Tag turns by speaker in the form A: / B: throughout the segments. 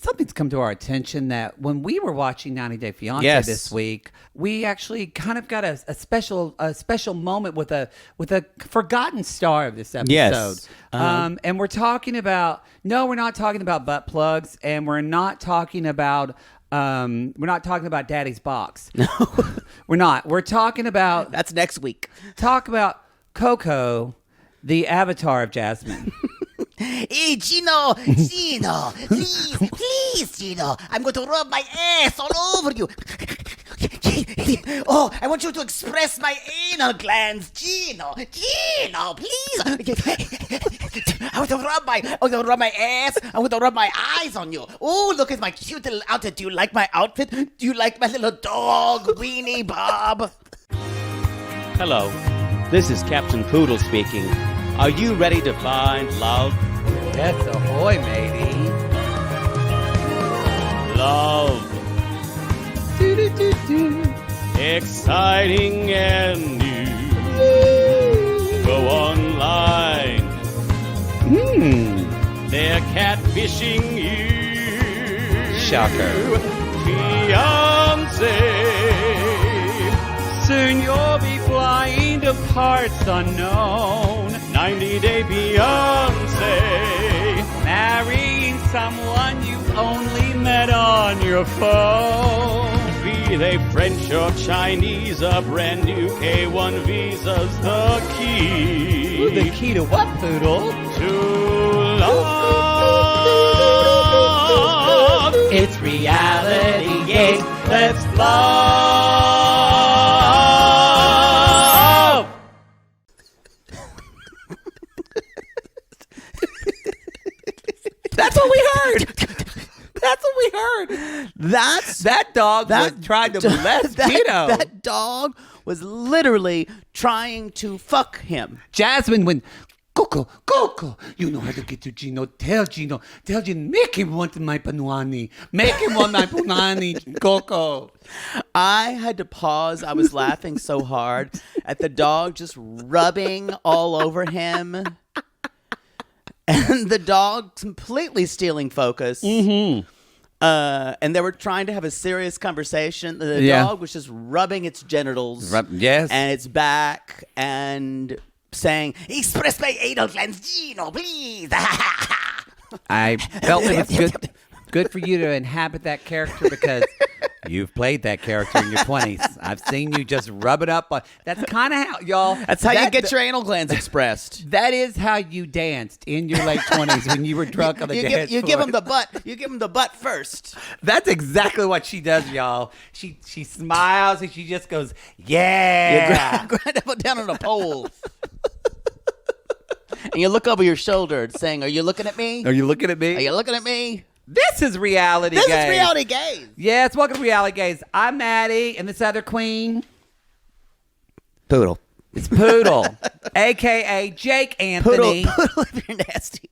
A: something's come to our attention that when we were watching 90 Day Fiancé this week, we actually kind of got a special moment with a forgotten star of this episode.
B: Yes.
A: And we're talking about we're not talking about butt plugs, and we're not talking about Daddy's box. No, we're not. We're talking about
B: That's next week.
A: Talk about Coco, the avatar of Jasmine.
C: Hey, Gino, please, Gino. I'm going to rub my ass all over you. Oh, I want you to express my anal glands, Gino, please. I want to rub my ass. I want to rub my eyes on you. Oh, look at my cute little outfit. Do you like my outfit? Do you like my little dog, Weenie Bob?
B: Hello, this is Captain Poodle speaking. Are you ready to find love?
A: Yes, ahoy, matey.
B: Love. Exciting and new. Go online. They're catfishing you.
A: Shocker.
B: Fiancé.
A: Soon you'll be flying to parts unknown.
B: 90 Day Fiancé.
A: Marrying someone you've only met on your phone.
B: Be they French or Chinese, a brand new K1 visa's the key.
A: Ooh, the key to what, Poodle?
B: To love.
A: It's reality gaze. Let's love. That's what we heard. That's what we heard. That dog was trying to molest Gino.
B: That dog was literally trying to fuck him.
A: Jasmine went, Coco, you know how to get to Gino. Tell Gino, make him want my panuani. Make him want my punani, Coco.
B: I had to pause. I was laughing so hard at the dog just rubbing all over him. And the dog completely stealing focus. Mm-hmm. And they were trying to have a serious conversation. The dog was just rubbing its genitals.
A: Yes.
B: And its back and saying,
C: Express my anal glands, Gino, please.
A: I felt it was good for you to inhabit that character because you've played that character in your 20s. I've seen you just rub it up. That's kind of how, y'all.
B: That's how you get your anal glands expressed.
A: That is how you danced in your late 20s when you were drunk on the dance
B: You
A: floor.
B: give him the butt. You give him the butt first.
A: That's exactly what she does, y'all. She smiles and she just goes, yeah.
B: You grind up down on a pole. And you look over your shoulder saying, are you looking at me?
A: Are you looking at me?
B: Are you looking at me?
A: This is Reality Gaze.
B: This is Reality Gaze.
A: Yes, welcome to Reality Gaze. I'm Maddie, and this other queen.
B: Poodle.
A: It's Poodle, a.k.a. Jake Anthony.
B: Poodle if you're nasty.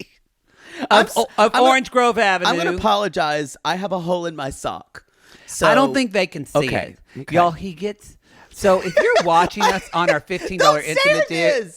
A: Of Orange Grove Avenue.
B: I'm going to apologize. I have a hole in my sock. So
A: I don't think they can see it. Okay. Y'all, he gets... So if you're watching us on our $15 intimate deal,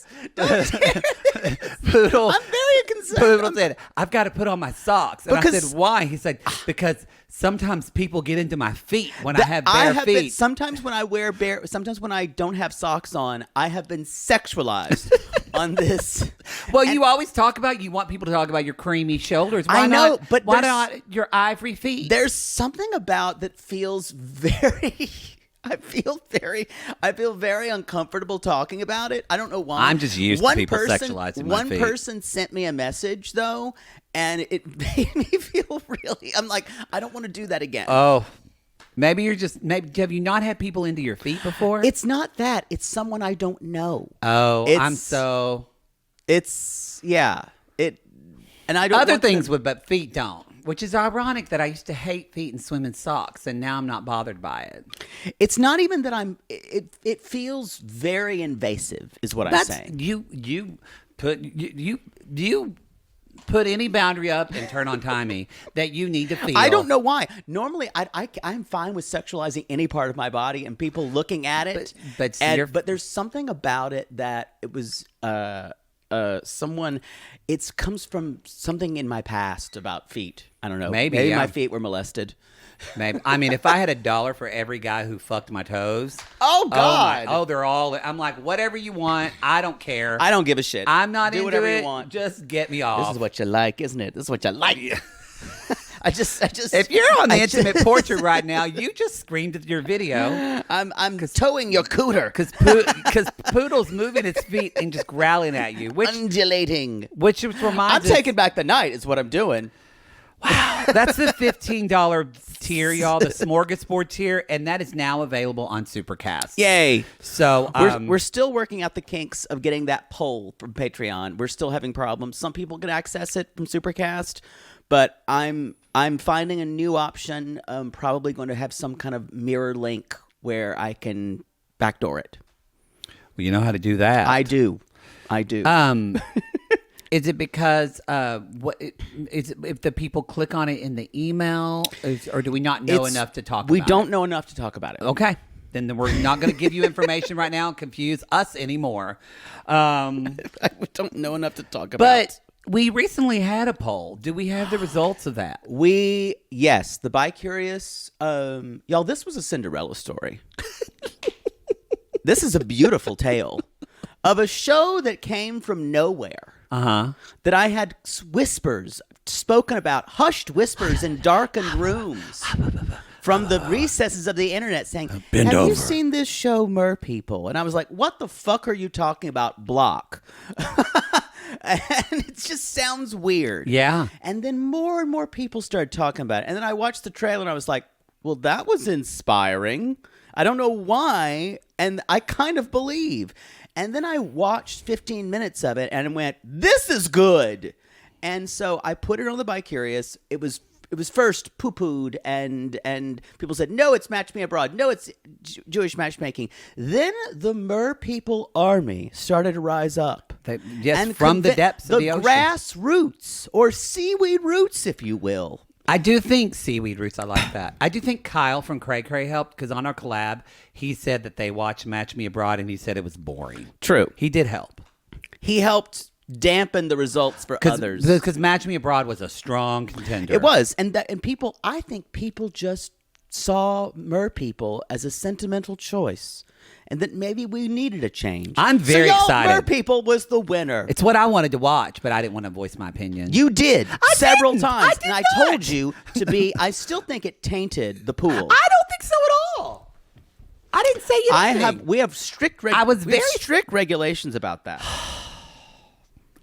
A: Poodle,
B: I'm very concerned.
A: Poodle said, "I've got to put on my socks." And I said, "Why?" He said, "Because sometimes people get into my feet when I have bare feet."
B: Sometimes when I wear sometimes when I don't have socks on, I have been sexualized on this.
A: Well, you always talk about you want people to talk about your creamy shoulders. Why
B: I know,
A: not,
B: but
A: why not your ivory feet?
B: There's something about that feels very. I feel very uncomfortable talking about it. I don't know why.
A: I'm just used to people sexualizing my feet.
B: One person sent me a message though, and it made me feel really. I'm like, I don't want to do that again.
A: Oh, maybe have you not had people into your feet before?
B: It's not that. It's someone I don't know.
A: Oh,
B: and I don't.
A: Other things but feet don't. Which is ironic that I used to hate feet and swim in socks, and now I'm not bothered by it.
B: It's not even that I'm. It feels very invasive, is what I'm saying.
A: You put any boundary up and turn on timey that you need to feel.
B: I don't know why. Normally, I'm fine with sexualizing any part of my body and people looking at it.
A: But
B: there's something about it that it was. someone. It comes from something in my past about feet. I don't know.
A: Maybe
B: my feet were molested.
A: Maybe. I mean, if I had $1 for every guy who fucked my toes.
B: Oh God.
A: They're all. I'm like, whatever you want. I don't care.
B: I don't give a shit.
A: I'm not
B: Do
A: into
B: whatever
A: it.
B: you want.
A: Just get me off.
B: This is what you like, isn't it? This is what you like. I just.
A: If you're on the intimate portrait right now, you just screamed at your video.
B: I'm towing your cooter.
A: Because Poodle's moving its feet and just growling at you,
B: Undulating.
A: which reminds
B: I'm
A: us.
B: taking back the night. Is what I'm doing.
A: Wow, that's the $15 tier, y'all, the smorgasbord tier, and that is now available on Supercast.
B: Yay!
A: So
B: We're still working out the kinks of getting that poll from Patreon. We're still having problems. Some people can access it from Supercast, but I'm finding a new option. I'm probably going to have some kind of mirror link where I can backdoor it.
A: well, you know how to do that.
B: I do.
A: Is it because if the people click on it in the email, or do we not know enough to talk about it?
B: We don't know enough to talk about it.
A: Okay. Then we're not going to give you information right now and confuse us anymore.
B: We don't know enough to talk about.
A: But we recently had a poll. Do we have the results of that?
B: Yes, the Bi-Curious. Y'all, this was a Cinderella story. This is a beautiful tale of a show that came from nowhere. That I had whispers spoken about, hushed whispers in darkened rooms from the recesses of the internet saying, have you seen this show, Mer People? And I was like, what the fuck are you talking about, Block? And it just sounds weird.
A: Yeah.
B: And then more and more people started talking about it. And then I watched the trailer and I was like, well, that was inspiring. I don't know why. And I kind of believe. And then I watched 15 minutes of it and went, this is good. And so I put it on the Bi-Curious. It was first poo-pooed and people said, no, it's Match Me Abroad. No, it's Jewish matchmaking. Then the Mer People army started to rise up.
A: From the depths of the ocean.
B: The grassroots, or seaweed roots, if you will.
A: I do think seaweed roots. I like that. I do think Kyle from Cray Cray helped because on our collab, he said that they watched Match Me Abroad and he said it was boring.
B: True.
A: He did help.
B: He helped dampen the results for others.
A: Because Match Me Abroad was a strong contender.
B: It was. And people, I think people just saw Mer People as a sentimental choice. And that maybe we needed a change.
A: I'm very excited.
B: Mer People was the winner.
A: It's what I wanted to watch, but I didn't want to voice my opinion.
B: You did several times.
A: I
B: I told you to be, I still think it tainted the pool.
A: I don't think so at all. I didn't say anything.
B: We have strict strict regulations about that.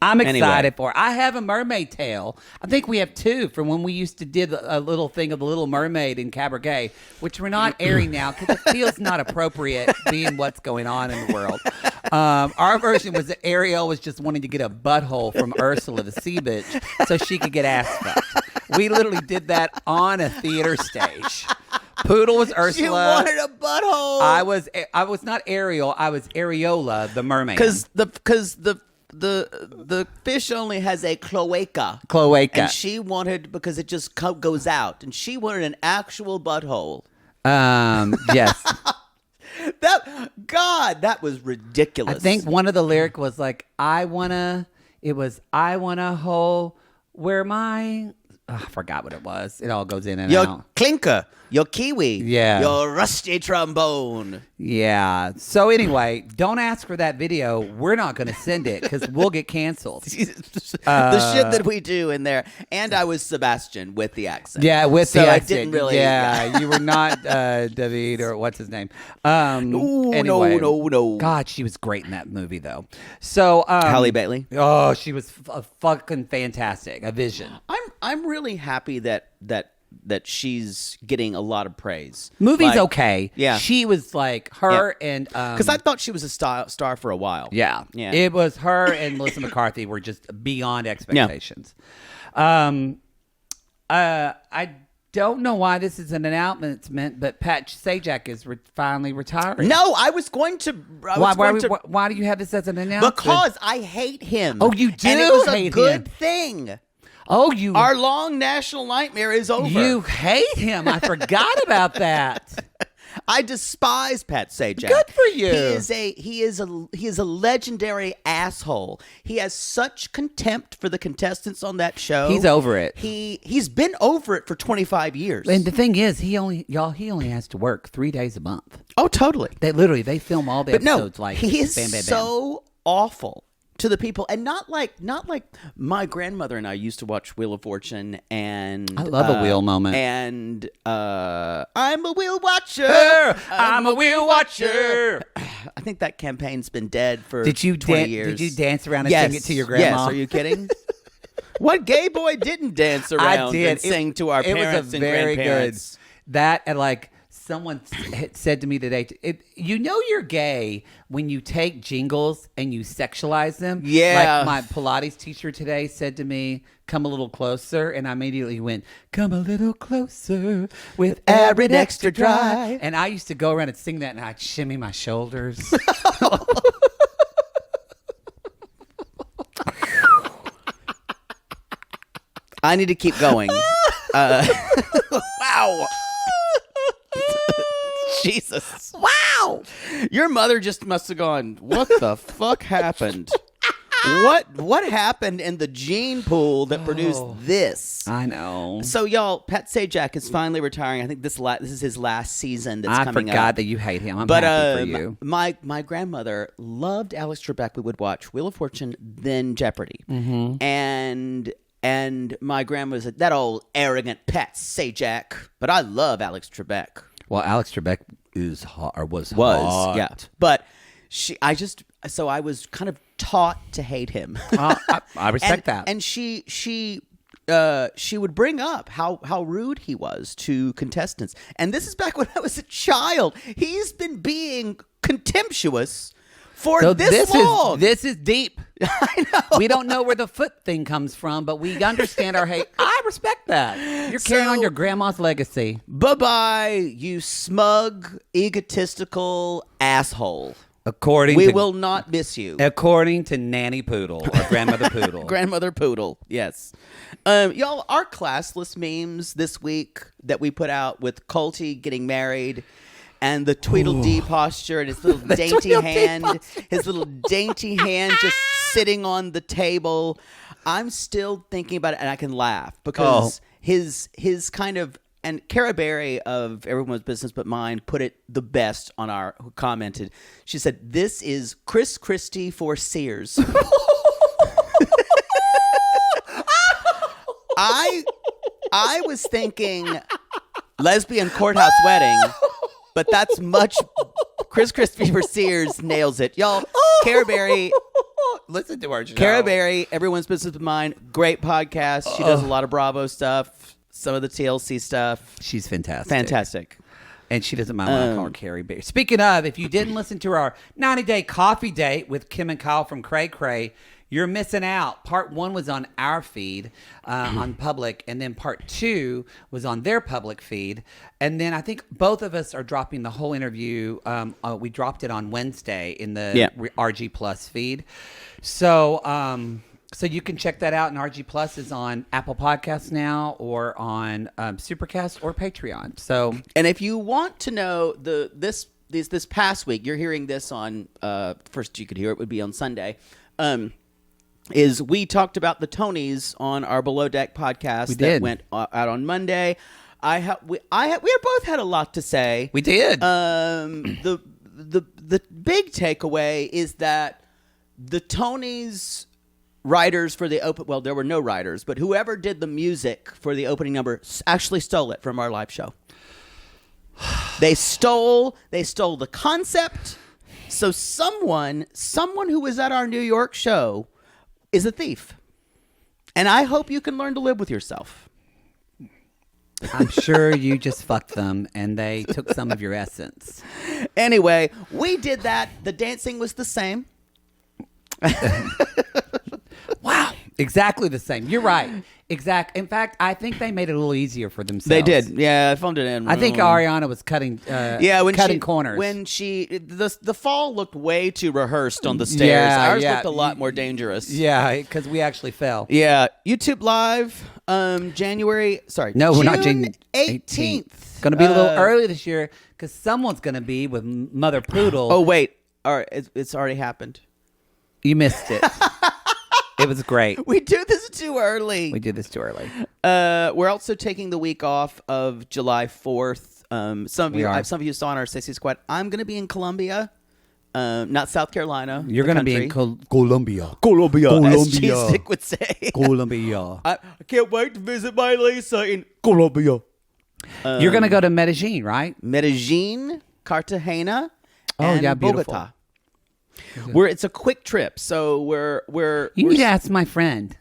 A: I'm excited for it. I have a mermaid tale. I think we have two from when we used to did a little thing of the Little Mermaid in Cabaret, which we're not airing now because it feels not appropriate being what's going on in the world. Our version was that Ariel was just wanting to get a butthole from Ursula, the sea bitch, so she could get ass fucked. We literally did that on a theater stage. Poodle was Ursula.
B: She wanted a butthole.
A: I was not Ariel. I was Areola, the mermaid.
B: Because the fish only has a cloaca. And she wanted, because it just goes out, and she wanted an actual butthole.
A: Yes.
B: That was ridiculous.
A: I think one of the lyric was like, I want a hole where my... I forgot what it was. It all goes in and
B: your
A: out.
B: Clinker, your kiwi,
A: your
B: rusty trombone.
A: Yeah. So anyway, don't ask for that video. We're not going to send it because we'll get canceled.
B: The shit that we do in there. And I was Sebastian with the accent.
A: Yeah, with the accent.
B: So I didn't really.
A: Yeah, you were not David or what's his name.
B: Anyway. No.
A: God, she was great in that movie though. So
B: Halle Bailey.
A: Oh, she was fucking fantastic. A vision.
B: I'm really happy that she's getting a lot of praise.
A: Movie's okay.
B: Yeah.
A: She was like her and
B: because I thought she was a star for a while.
A: Yeah. It was her and Melissa McCarthy were just beyond expectations. I don't know why this is an announcement, but Pat Sajak is finally retiring.
B: No, I was going to.
A: Why do you have this as an announcement?
B: Because I hate him.
A: Oh, you do.
B: And it was
A: hate
B: a good
A: him.
B: thing.
A: Oh,
B: our long national nightmare is over.
A: You hate him. I forgot about that.
B: I despise Pat Sajak.
A: Good for you.
B: He is a legendary asshole. He has such contempt for the contestants on that show.
A: He's over it.
B: He's been over it for 25 years.
A: And the thing is, he only has to work 3 days a month.
B: Oh, totally.
A: They film all the episodes like
B: he is
A: bam, bam, bam.
B: so awful to the people, and not like my grandmother and I used to watch Wheel of Fortune, and
A: I love a wheel moment.
B: And I'm a wheel watcher.
A: I'm a wheel watcher.
B: I think that campaign's been dead for 20 years.
A: Did you dance around and sing it to your grandma?
B: Yes. Are you kidding? What gay boy didn't dance around and sing to our parents and grandparents?
A: That and like. Someone said to me today, you know you're gay when you take jingles and you sexualize them.
B: Yeah.
A: Like my Pilates teacher today said to me, come a little closer. And I immediately went, come a little closer with Arid Extra Dry. And I used to go around and sing that and I'd shimmy my shoulders.
B: I need to keep going. Wow. Jesus.
A: Wow.
B: Your mother just must have gone, what the fuck happened? What happened in the gene pool that produced this?
A: I know.
B: So, y'all, Pat Sajak is finally retiring. I think this is his last season that's coming up.
A: I forgot that you hate him. I'm happy for you.
B: My grandmother loved Alex Trebek. We would watch Wheel of Fortune, then Jeopardy. Mm-hmm. And my grandma was like, that old arrogant Pat Sajak. But I love Alex Trebek.
A: Well, Alex Trebek was hot.
B: Yeah. But I was kind of taught to hate him.
A: I respect that.
B: And she would bring up how rude he was to contestants. And this is back when I was a child. He's been being contemptuous for this long.
A: This is deep.
B: I know.
A: We don't know where the foot thing comes from, but we understand our hate. I respect that. You're carrying on your grandma's legacy.
B: Bye-bye, you smug, egotistical asshole.
A: We
B: will not miss you.
A: According to Nanny Poodle, or Grandmother Poodle.
B: Grandmother Poodle, yes. Y'all, our classless memes this week that we put out with Colty getting married and the Tweedledee posture and his little dainty hand, just sitting on the table. I'm still thinking about it, and I can laugh because his kind of, and Cara Berry of Everyone's Business But Mine put it the best on who commented. She said, "This is Chris Christie for Sears." I was thinking lesbian courthouse wedding. But that's much. Chris Christie for Sears nails it, y'all. Cara Berry,
A: listen to her.
B: Cara Berry, Everyone's Business But Mine, great podcast. She does a lot of Bravo stuff, some of the TLC stuff.
A: She's fantastic.
B: Fantastic.
A: And she doesn't mind when I call her Carrie Berry. Speaking of, if you didn't listen to our 90-day coffee date with Kim and Kyle from Cray Cray, you're missing out. Part 1 was on our feed on public, and then part 2 was on their public feed. And then I think both of us are dropping the whole interview. We dropped it on Wednesday in the RG Plus feed. So you can check that out. And RG Plus is on Apple Podcasts now, or on Supercast or Patreon. So,
B: and if you want to know this past week, you're hearing this on first you could hear it would be on Sunday. Is we talked about the Tonys on our Below Deck podcast that went out on Monday. We both had a lot to say.
A: We did.
B: The big takeaway is that the Tonys writers for the there were no writers, but whoever did the music for the opening number actually stole it from our live show. They stole the concept. So someone who was at our New York show is a thief. And I hope you can learn to live with yourself.
A: I'm sure you just fucked them and they took some of your essence.
B: Anyway, we did that. The dancing was the same.
A: Wow. Exactly the same. You're right. In fact, I think they made it a little easier for themselves.
B: They did. Yeah, I phoned it in.
A: I think Ariana was cutting corners.
B: When the fall looked way too rehearsed on the stairs. Ours looked a lot more dangerous.
A: Yeah, because we actually fell.
B: Yeah. YouTube Live. January. Sorry.
A: No, we're not
B: June
A: June
B: 18th.
A: Going to be a little early this year because someone's going to be with Mother Poodle.
B: Oh, wait. All right. It's already happened.
A: You missed it. It was great.
B: We do this too early.
A: We did this too early.
B: We're also taking the week off of July 4th. Some of you saw on our Sexy Squad. I'm going to be in Colombia, not South Carolina.
A: You're going to be in Colombia.
B: As Cheese Stick would say.
A: Colombia.
B: I can't wait to visit my Lisa in Colombia.
A: You're going to go to Medellin, right?
B: Medellin, Cartagena, and
A: beautiful.
B: Bogota. It's a quick trip, so we're
A: You need to ask my friend,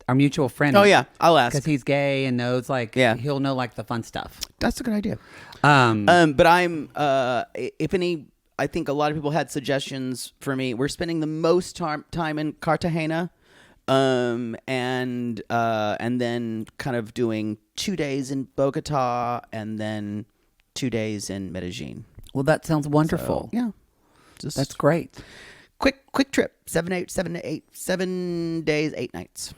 A: our mutual friend.
B: Oh yeah, I'll ask
A: because he's gay and knows he'll know like the fun stuff.
B: That's a good idea. But I'm if any, I think a lot of people had suggestions for me. We're spending the most time in Cartagena, and then kind of doing 2 days in Bogota, and then 2 days in Medellin.
A: Well, that sounds wonderful.
B: So, yeah.
A: That's great.
B: Quick trip. 7 days, 8 nights.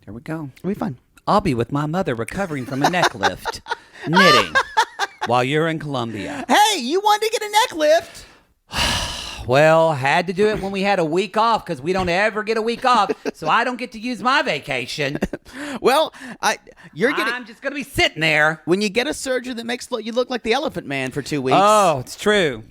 A: There we go.
B: It'll be fun.
A: I'll be with my mother recovering from a neck lift, knitting, while you're in Colombia.
B: Hey, you wanted to get a neck lift?
A: Well, had to do it when we had a week off because we don't ever get a week off, so I don't get to use my vacation.
B: Well, I'm
A: just going to be sitting there.
B: When you get a surgery that makes you look like the Elephant Man for 2 weeks.
A: Oh, it's true.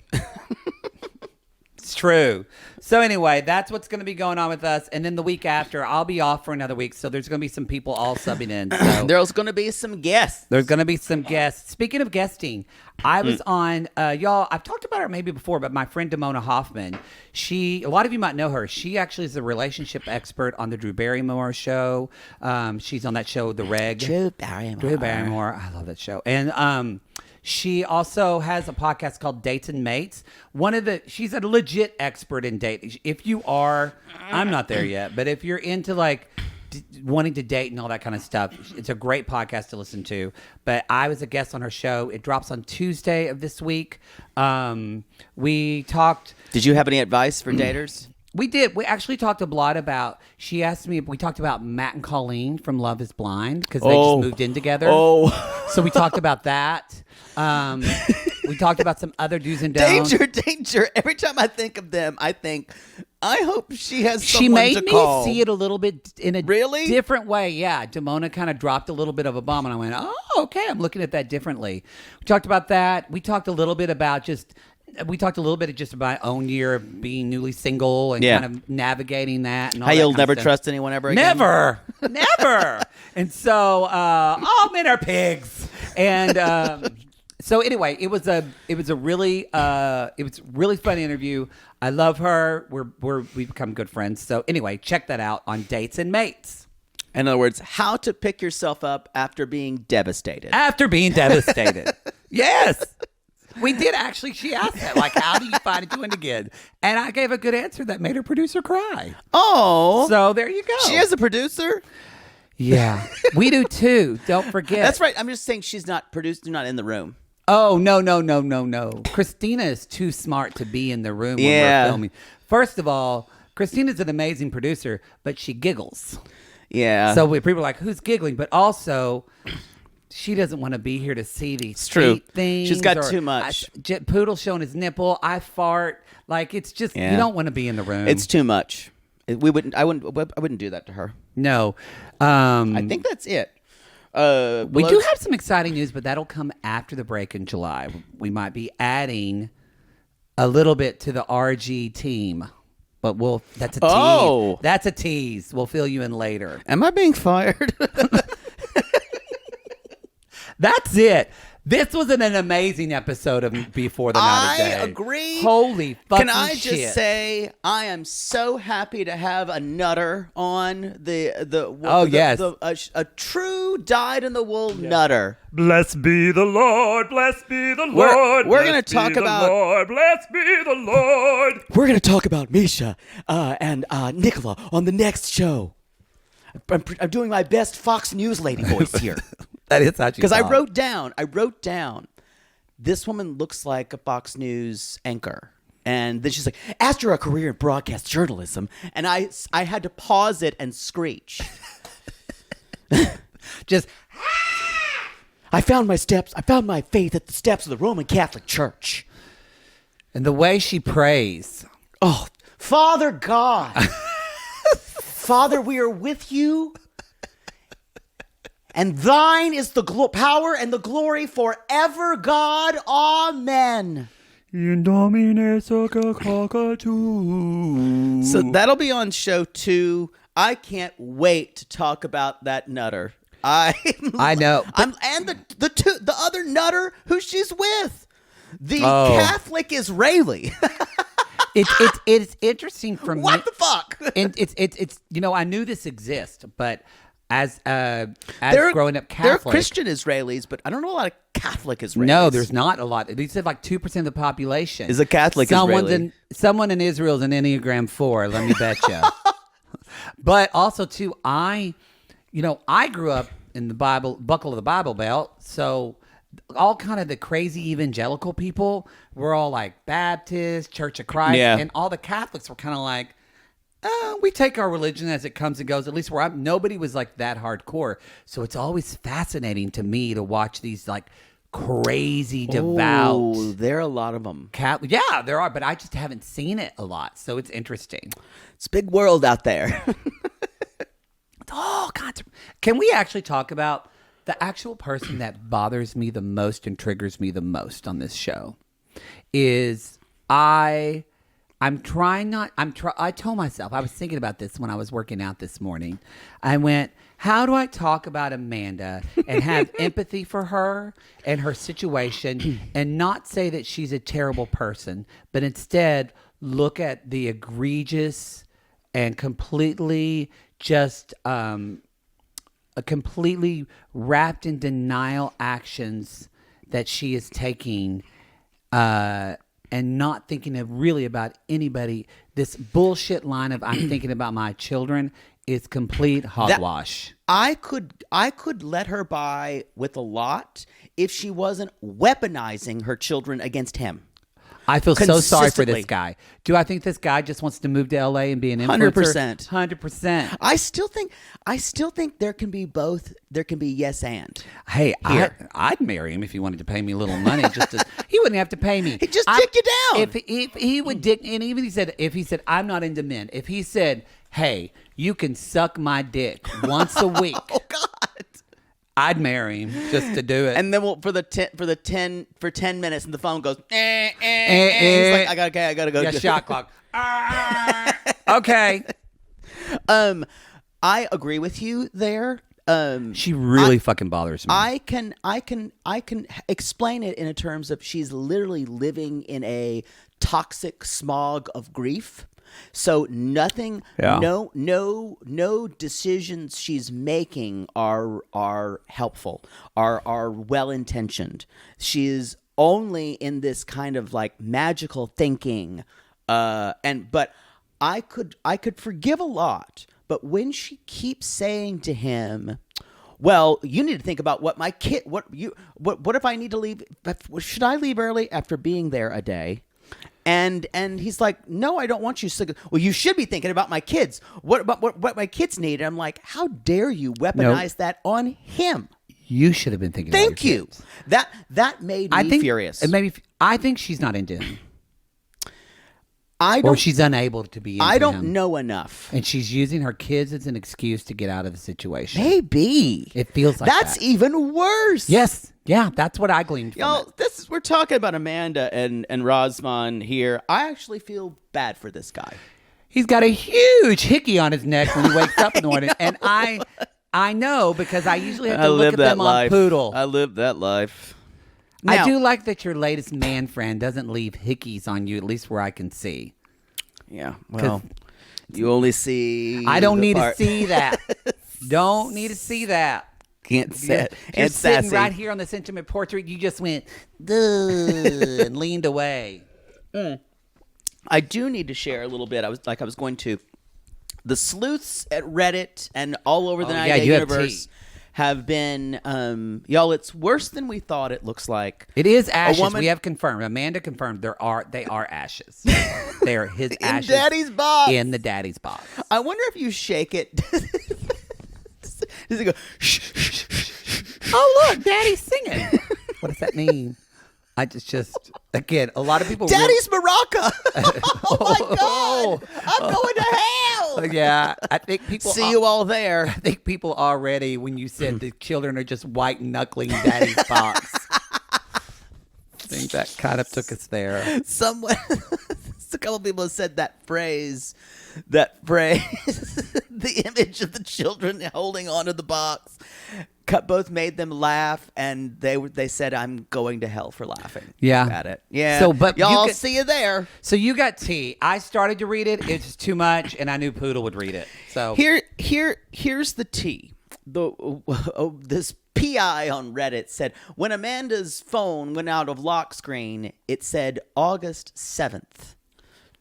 A: It's true. So anyway, that's what's going to be going on with us. And then the week after, I'll be off for another week. So there's going to be some people all subbing in. So
B: there's going to be some guests.
A: There's going to be some guests. Speaking of guesting, I was on, y'all, I've talked about her maybe before, but my friend Damona Hoffman, a lot of you might know her. She actually is a relationship expert on the Drew Barrymore show. She's on that show, The Reg.
B: Drew Barrymore.
A: I love that show. And, she also has a podcast called Dates and Mates. She's a legit expert in dating. If you are, I'm not there yet, but if you're into wanting to date and all that kind of stuff, it's a great podcast to listen to. But I was a guest on her show. It drops on Tuesday of this week. We talked.
B: Did you have any advice for daters?
A: We did. We actually talked a lot about. She asked me. We talked about Matt and Colleen from Love Is Blind because they just moved in together. So we talked about that. We talked about some other do's and don'ts.
B: Danger. Every time I think of them, I hope she has someone
A: She made
B: to call.
A: me see it a little bit in a
B: Really?
A: different way. Yeah. Damona kind of dropped a little bit of a bomb, and I went, oh, okay. I'm looking at that differently. We talked about that. We talked a little bit about just my own year of being newly single and kind of navigating that. And all
B: How
A: that
B: you'll
A: kind of
B: never
A: stuff.
B: trust anyone ever again?
A: Never. And so, all men are pigs. And so anyway, it was a really fun interview. I love her. We've become good friends. So anyway, check that out on Dates and Mates.
B: In other words, how to pick yourself up after being devastated.
A: Yes. We did actually. She asked that, how do you find it doing again? And I gave a good answer that made her producer cry.
B: Oh.
A: So there you go.
B: She has a producer?
A: Yeah. We do too. Don't forget.
B: That's right. I'm just saying she's not not in the room.
A: Oh, no. Christina is too smart to be in the room when we're filming. First of all, Christina's an amazing producer, but she giggles.
B: Yeah.
A: So people are like, who's giggling? But also, she doesn't want to be here to see these
B: sweet
A: things.
B: She's got too much.
A: Poodle showing his nipple. I fart. It's just, you don't want to be in the room.
B: It's too much. I wouldn't do that to her.
A: No.
B: I think that's it.
A: We do have some exciting news, but that'll come after the break in July. We might be adding a little bit to the RG team, but that's a tease.
B: Oh.
A: That's a tease. We'll fill you in later.
B: Am I being fired?
A: That's it. This was an amazing episode of Before the Night of Day.
B: I agree.
A: Holy fucking shit.
B: Can I just say, I am so happy to have a nutter on a true dyed-in-the-wool nutter.
D: Blessed be the Lord, blessed be the Lord.
B: We're going to talk about
D: Lord, blessed be the Lord.
B: We're going to talk about Meisha and Nicola on the next show. I'm doing my best Fox News lady voice here.
A: That is how she
B: Because I
A: talks.
B: wrote down, this woman looks like a Fox News anchor. And then she's like, after a career in broadcast journalism. And I had to pause it and screech.
A: Just
B: I found my faith at the steps of the Roman Catholic Church.
A: and the way she prays.
B: Oh, Father God. Father, we are with you. And thine is the power and the glory forever, God. Amen.
D: In Domine Succa Cockatoo.
B: So that'll be on show 2. I can't wait to talk about that nutter. I
A: know.
B: And the other nutter who she's with. The Catholic Israeli.
A: It's interesting for me.
B: What the fuck?
A: And it's I knew this exists, but as growing up Catholic,
B: there are Christian Israelis, but I don't know a lot of Catholic Israelis.
A: No, there's not a lot. They said like 2% of the population
B: is a Catholic Israeli.
A: Someone in Israel is an Enneagram 4. Let me bet you. But also too, I grew up in the buckle of the Bible Belt, so all kind of the crazy evangelical people were all like Baptist, Church of Christ, and all the Catholics were kind of like, we take our religion as it comes and goes. At least where nobody was like that hardcore. So it's always fascinating to me to watch these like crazy devout.
B: Oh, there are a lot of them.
A: Catholic. Yeah, there are, but I just haven't seen it a lot. So it's interesting.
B: It's a big world out there.
A: Oh God! Can we actually talk about the actual person that bothers me the most and triggers me the most on this show? I told myself, I was thinking about this when I was working out this morning. I went, how do I talk about Amanda and have empathy for her and her situation and not say that she's a terrible person, but instead look at the egregious and completely just completely wrapped in denial actions that she is taking and not thinking really about anybody. This bullshit line of I'm thinking about my children is complete hogwash.
B: I could let her by with a lot if she wasn't weaponizing her children against him.
A: I feel so sorry for this guy. Do I think this guy just wants to move to LA and be an influencer? 100%.
B: I still think there can be both. There can be yes and.
A: Hey, I'd marry him if he wanted to pay me a little money. He wouldn't have to pay me.
B: He'd just dick you down.
A: If he would dick, and even if he said I'm not into men. If he said, hey, you can suck my dick once a week.
B: Oh God.
A: I'd marry him just to do it.
B: And then for 10 minutes, and the phone goes, He's like, I gotta go.
A: Yeah, shot clock. Okay.
B: I agree with you there.
A: She really fucking bothers me.
B: I can explain it in terms of she's literally living in a toxic smog of grief. So nothing, no decisions she's making are helpful, are well intentioned. She is only in this kind of like magical thinking, but I could forgive a lot. But when she keeps saying to him, well, you need to think about what my kid, what if I need to leave? Should I leave early after being there a day? And he's like, no, I don't want you to. Well, you should be thinking about my kids. What my kids need? And I'm like, how dare you weaponize that on him?
A: You should have been thinking.
B: Thank
A: about your
B: you.
A: kids.
B: That made me furious.
A: I think she's not into him.
B: Or
A: she's unable to be into
B: I don't
A: him.
B: know enough.
A: And she's using her kids as an excuse to get out of the situation.
B: Maybe.
A: It feels like
B: that's
A: that.
B: even worse.
A: Yes. Yeah, that's what I gleaned from it.
B: We're talking about Amanda and Razvan here. I actually feel bad for this guy.
A: He's got a huge hickey on his neck when he wakes up in the morning. And I know because I usually have to look at them on Poodle.
B: I live that life.
A: Now, I do like that your latest man friend doesn't leave hickeys on you, at least where I can see.
B: Yeah, well, you only see.
A: I don't need to see that. Don't need to see that.
B: Can't sit.
A: You're sitting right here on this intimate portrait. You just went, duh, and leaned away.
B: I do need to share a little bit. I was going to. The sleuths at Reddit and all over the 90 Day universe have been, y'all, it's worse than we thought it looks like.
A: It is ashes. We have confirmed. Amanda confirmed they are ashes. They are his ashes.
B: In Daddy's box.
A: In the Daddy's box.
B: I wonder if you shake it. Does he go, shh, shh, shh, shh.
A: Oh, look, Daddy's singing. What does that mean? I just again, a lot of people.
B: Daddy's maraca. Oh my God! I'm going to hell.
A: Yeah, I think people
B: See you all there.
A: I think people already, when you said the children are just white knuckling Daddy's box, I think that kind of took us there.
B: Someone, a couple people have said that phrase, the image of the children holding onto the box, both made them laugh, and they said, "I'm going to hell for laughing."
A: Yeah,
B: at it. Yeah.
A: So, but
B: y'all see you there.
A: So you got T. I started to read it. It's too much, and I knew Poodle would read it. So
B: here's the T. This PI on Reddit said when Amanda's phone went out of lock screen, it said August 7th,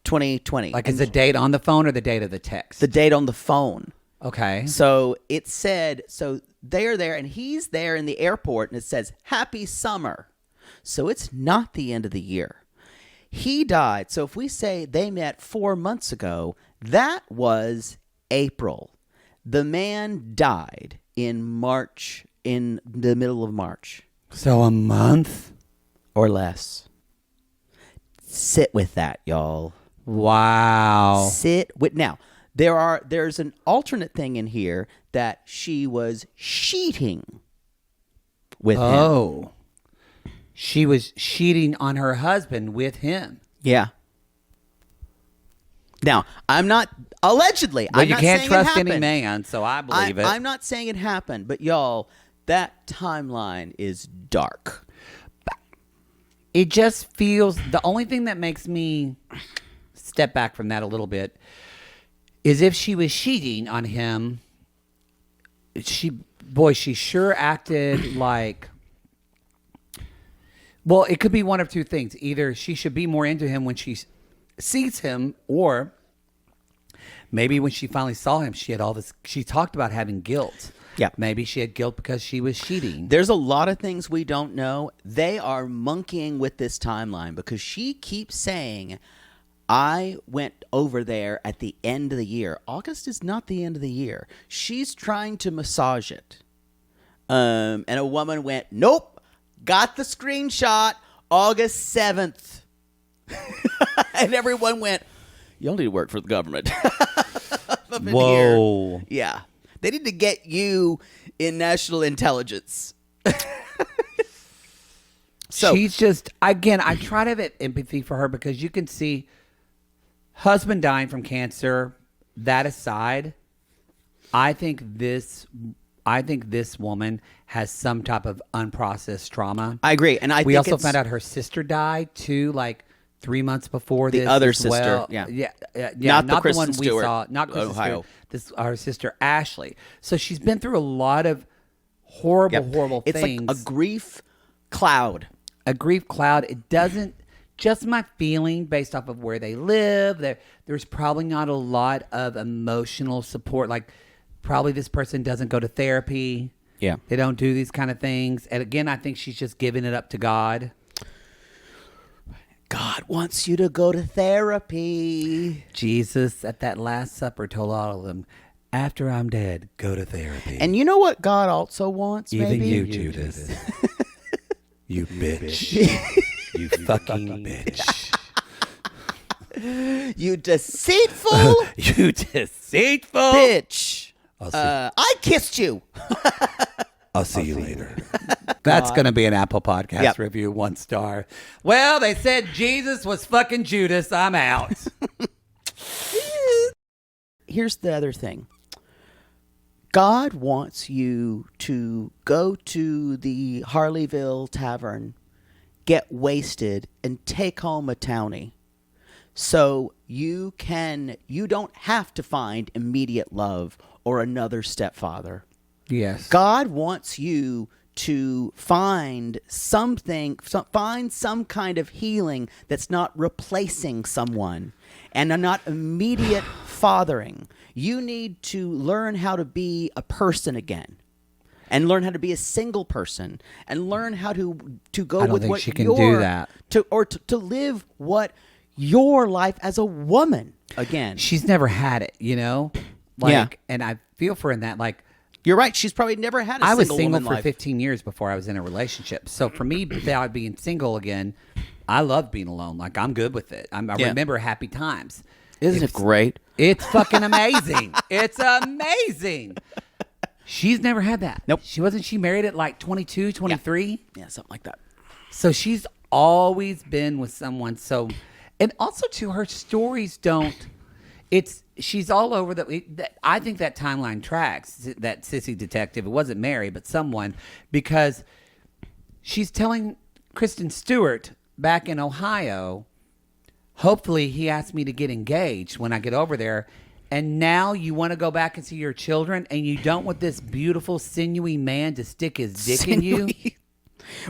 B: 2020.
A: Like, is the date on the phone or the date of the text?
B: The date on the phone.
A: Okay.
B: So it said, so they're there and he's there in the airport and it says, "Happy summer." So it's not the end of the year. He died. So if we say they met 4 months ago, that was April. The man died in March, in the middle of March.
A: So a month
B: or less. Sit with that, y'all.
A: Wow.
B: Sit with now. There's an alternate thing in here that she was cheating with him.
A: Oh. She was cheating on her husband with him.
B: Yeah. Now, I'm not allegedly.
A: Well,
B: I'm
A: you
B: not
A: can't
B: saying
A: trust
B: it
A: any
B: happened.
A: man, so I believe it.
B: I'm not saying it happened, but y'all, that timeline is dark.
A: It just feels, the only thing that makes me step back from that a little bit is if she was cheating on him, she sure acted like, well, it could be one of two things. Either she should be more into him when she sees him, or maybe when she finally saw him, she had all this, she talked about having guilt.
B: Yeah.
A: Maybe she had guilt because she was cheating.
B: There's a lot of things we don't know. They are monkeying with this timeline because she keeps saying, "I went over there at the end of the year." August is not the end of the year. She's trying to massage it. And a woman went, "Nope, got the screenshot, August 7th. And everyone went, "Y'all need to work for the government." Up in
A: Whoa.
B: here. Yeah. They need to get you in national intelligence. So
A: she's just, again, I try to have empathy for her because you can see husband dying from cancer. That aside, I think this woman has some type of unprocessed trauma.
B: I agree. And
A: we also found out her sister died too, like 3 months before
B: the
A: this.
B: other
A: as
B: sister.
A: Well.
B: Yeah.
A: Not
B: the
A: the
B: Kristen
A: one
B: Stewart,
A: we saw. Not Kristen
B: Ohio.
A: Stewart. This our sister Ashley. So she's been through a lot of horrible
B: it's
A: things.
B: like a grief cloud.
A: A grief cloud. It doesn't. Just my feeling based off of where they live. There's probably not a lot of emotional support. Like probably this person doesn't go to therapy.
B: Yeah.
A: They don't do these kind of things. And again, I think she's just giving it up to God.
B: God wants you to go to therapy.
A: Jesus at that Last Supper told all of them, "After I'm dead, go to therapy."
B: And you know what God also wants,
A: even
B: maybe?
A: you, Judas. You bitch. You fucking bitch.
B: You deceitful
A: You deceitful
B: bitch.
A: I'll see,
B: I kissed you.
A: I'll see you later. That's going to be an Apple Podcast
B: Yep.
A: review, 1 star. Well, they said Jesus was fucking Judas. I'm out.
B: Here's the other thing. God wants you to go to the Harleyville Tavern, get wasted, and take home a townie. So you don't have to find immediate love or another stepfather.
A: Yes.
B: God wants you to find something, find some kind of healing that's not replacing someone and not immediate fathering. You need to learn how to be a person again, and learn how to be a single person, and learn how to go
A: I don't
B: with
A: think
B: what
A: she can do that.
B: to live what your life as a woman again.
A: She's never had it, you know? Like,
B: Yeah.
A: And I feel for her in that, like,
B: You're right. She's probably never had a
A: I was
B: single
A: single
B: woman
A: for
B: life.
A: 15 years before I was in a relationship. So for me, without being single again, I love being alone. Like, I'm good with it. I remember happy times.
B: Isn't it great?
A: It's fucking amazing. It's amazing. She's never had that.
B: Nope.
A: She married at like 22, 23?
B: Yeah, something like that.
A: So she's always been with someone. So, and also too, her stories don't. She's all over I think that timeline tracks that sissy detective. It wasn't Mary, but someone, because she's telling Kristen Stewart back in Ohio, hopefully he asked me to get engaged when I get over there. And now you want to go back and see your children, and you don't want this beautiful, sinewy man to stick his dick in you?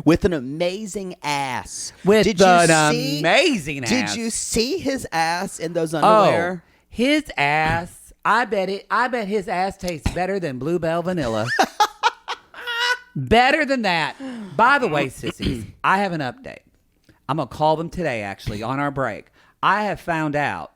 B: With an amazing ass.
A: Amazing ass.
B: Did you see his ass in those underwear?
A: Oh, his ass. I bet his ass tastes better than Bluebell vanilla. Better than that. By the way, sissies, I have an update. I'm going to call them today, actually, on our break. I have found out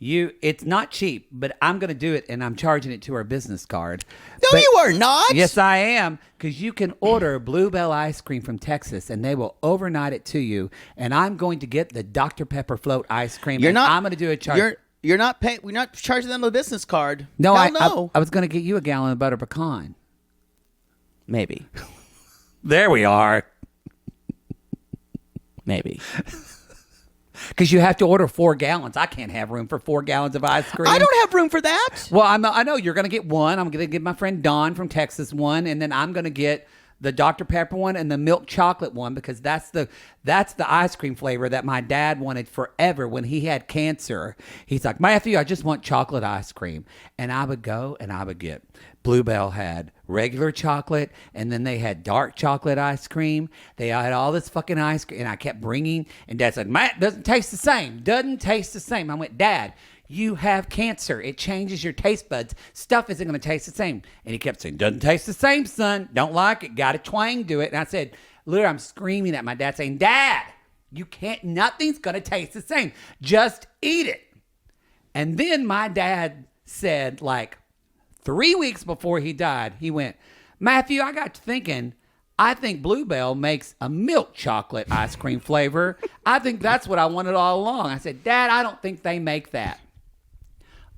A: it's not cheap, but I'm going to do it, and I'm charging it to our business card.
B: No, you are not.
A: Yes, I am, because you can order Bluebell ice cream from Texas, and they will overnight it to you. And I'm going to get the Dr. Pepper float ice cream. I'm going to do a charge.
B: You're not paying. We're not charging them a business card.
A: No,
B: no.
A: I was going to get you a gallon of butter pecan.
B: Maybe.
A: There we are.
B: Maybe.
A: Because you have to order 4 gallons. I can't have room for 4 gallons of ice cream.
B: I don't have room for that.
A: Well, I know you're going to get one. I'm going to give my friend Don from Texas one, and then I'm going to get the Dr. Pepper one and the milk chocolate one, because that's the ice cream flavor that my dad wanted forever when he had cancer. He's like, Matthew, I just want chocolate ice cream. And I would go and I would get Bluebell had regular chocolate, and then they had dark chocolate ice cream. They had all this fucking ice cream, and I kept bringing, and Dad's like, Matt, doesn't taste the same. Doesn't taste the same. I went, Dad, you have cancer. It changes your taste buds. Stuff isn't going to taste the same. And he kept saying, doesn't taste the same, son. Don't like it. Got a twang to it. And I said, literally, I'm screaming at my dad saying, Dad, you can't, nothing's going to taste the same. Just eat it. And then my dad said, like 3 weeks before he died, he went, Matthew, I got to thinking, I think Bluebell makes a milk chocolate ice cream flavor. I think that's what I wanted all along. I said, Dad, I don't think they make that.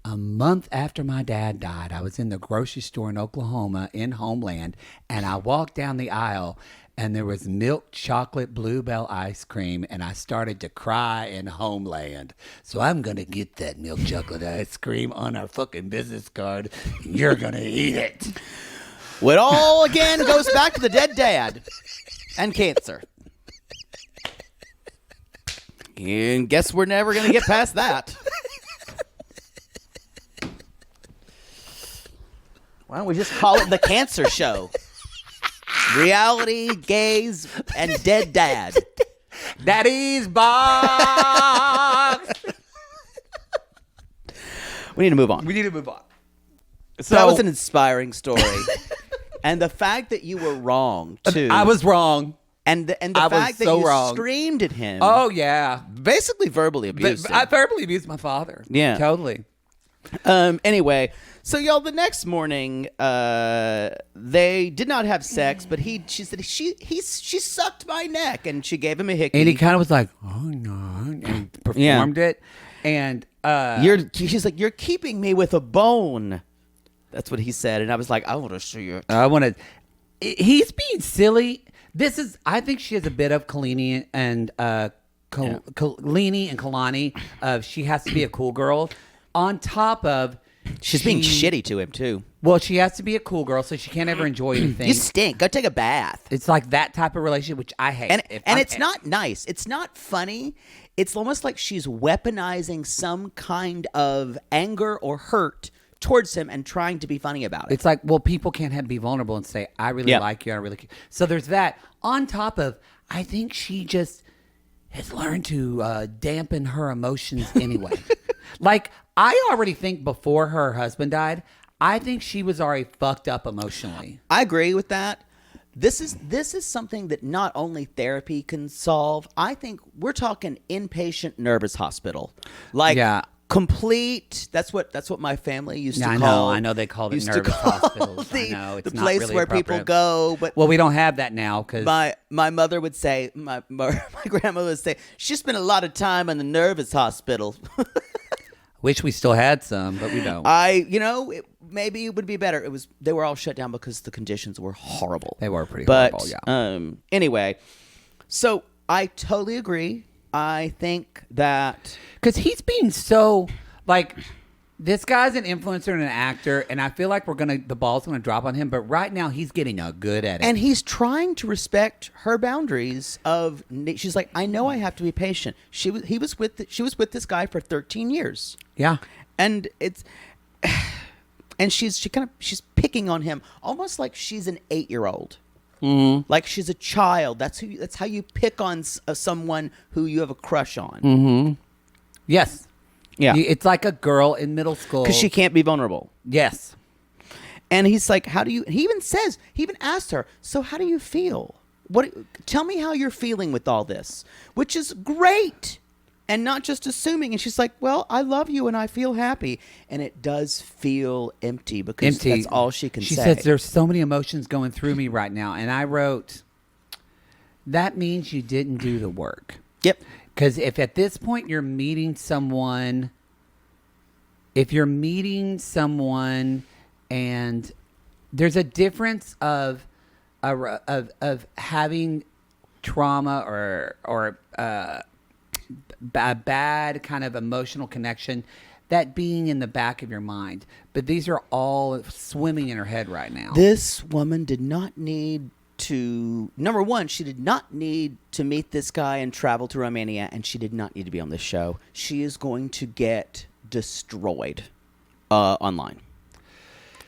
A: A month after my dad died, I was in the grocery store in Oklahoma in Homeland, and I walked down the aisle, and there was milk chocolate Bluebell ice cream, and I started to cry in Homeland. So I'm going to get that milk chocolate ice cream on our fucking business card. You're going to eat it.
B: Well, it all again goes back to the dead dad and cancer. And guess we're never going to get past that. Why don't we just call it the Cancer Show? Reality, gays, and dead dad.
A: Daddy's box.
B: We need to move on.
A: So
B: that was an inspiring story. And the fact that you were wrong, too.
A: I was wrong.
B: And the fact that you screamed at him.
A: Oh, yeah.
B: Basically verbally abused him.
A: I verbally abused my father.
B: Yeah.
A: Totally.
B: Anyway, so y'all, the next morning, they did not have sex, but she said she sucked my neck, and she gave him a hickey.
A: And he kind of was like, oh no, and performed it. And
B: she's like, you're keeping me with a bone. That's what he said, and I was like, I want to see you.
A: He's being silly. I think she has a bit of Kalini and Kalani. She has to be a cool girl. On top of,
B: she's being shitty to him too.
A: Well, she has to be a cool girl, so she can't ever enjoy anything.
B: You stink. Go take a bath.
A: It's like that type of relationship, which I hate.
B: And it's not nice. It's not funny. It's almost like she's weaponizing some kind of anger or hurt towards him and trying to be funny about it.
A: It's like, well, people can't be vulnerable and say, I really like you. I really care. So there's that. On top of, I think she just has learned to dampen her emotions anyway. Like, I already think before her husband died, I think she was already fucked up emotionally.
B: I agree with that. This is something that not only therapy can solve. I think we're talking inpatient nervous hospital. Like, complete. That's what my family used to
A: I
B: call.
A: know. I know they called it
B: used to
A: nervous
B: call
A: hospitals. I know it's
B: the
A: not
B: place
A: really
B: where people
A: appropriate.
B: go. But
A: Well, we don't have that now because
B: my mother would say, my grandmother would say, she spent a lot of time in the nervous hospital.
A: wish we still had some, but we don't.
B: Maybe it would be better. They were all shut down because the conditions were horrible.
A: They were pretty
B: but,
A: horrible. Yeah.
B: Anyway, so I totally agree. I think that
A: Because he's being so like, this guy's an influencer and an actor, and I feel like the ball's gonna drop on him. But right now, he's getting good at it.
B: and he's trying to respect her boundaries of. She's like, I know I have to be patient. She was with this guy for 13 years.
A: Yeah.
B: And and she's picking on him almost like she's an 8-year-old. Mm-hmm. Like she's a child. That's how you pick on someone who you have a crush on.
A: Mm-hmm. Yes.
B: Yeah.
A: It's like a girl in middle school.
B: Because she can't be vulnerable.
A: Yes.
B: And he's like, he even asked her, so how do you feel? Tell me how you're feeling with all this, which is great. And not just assuming. And she's like, well, I love you and I feel happy. And it does feel empty because that's all she can say.
A: She says, there's so many emotions going through me right now. And I wrote, that means you didn't do the work.
B: Yep.
A: Because if at this point you're meeting someone, and there's a difference of having trauma or a bad kind of emotional connection, that being in the back of your mind. But these are all swimming in her head right now.
B: This woman did not need to, number one, she did not need to meet this guy and travel to Romania, and she did not need to be on this show. She is going to get destroyed online.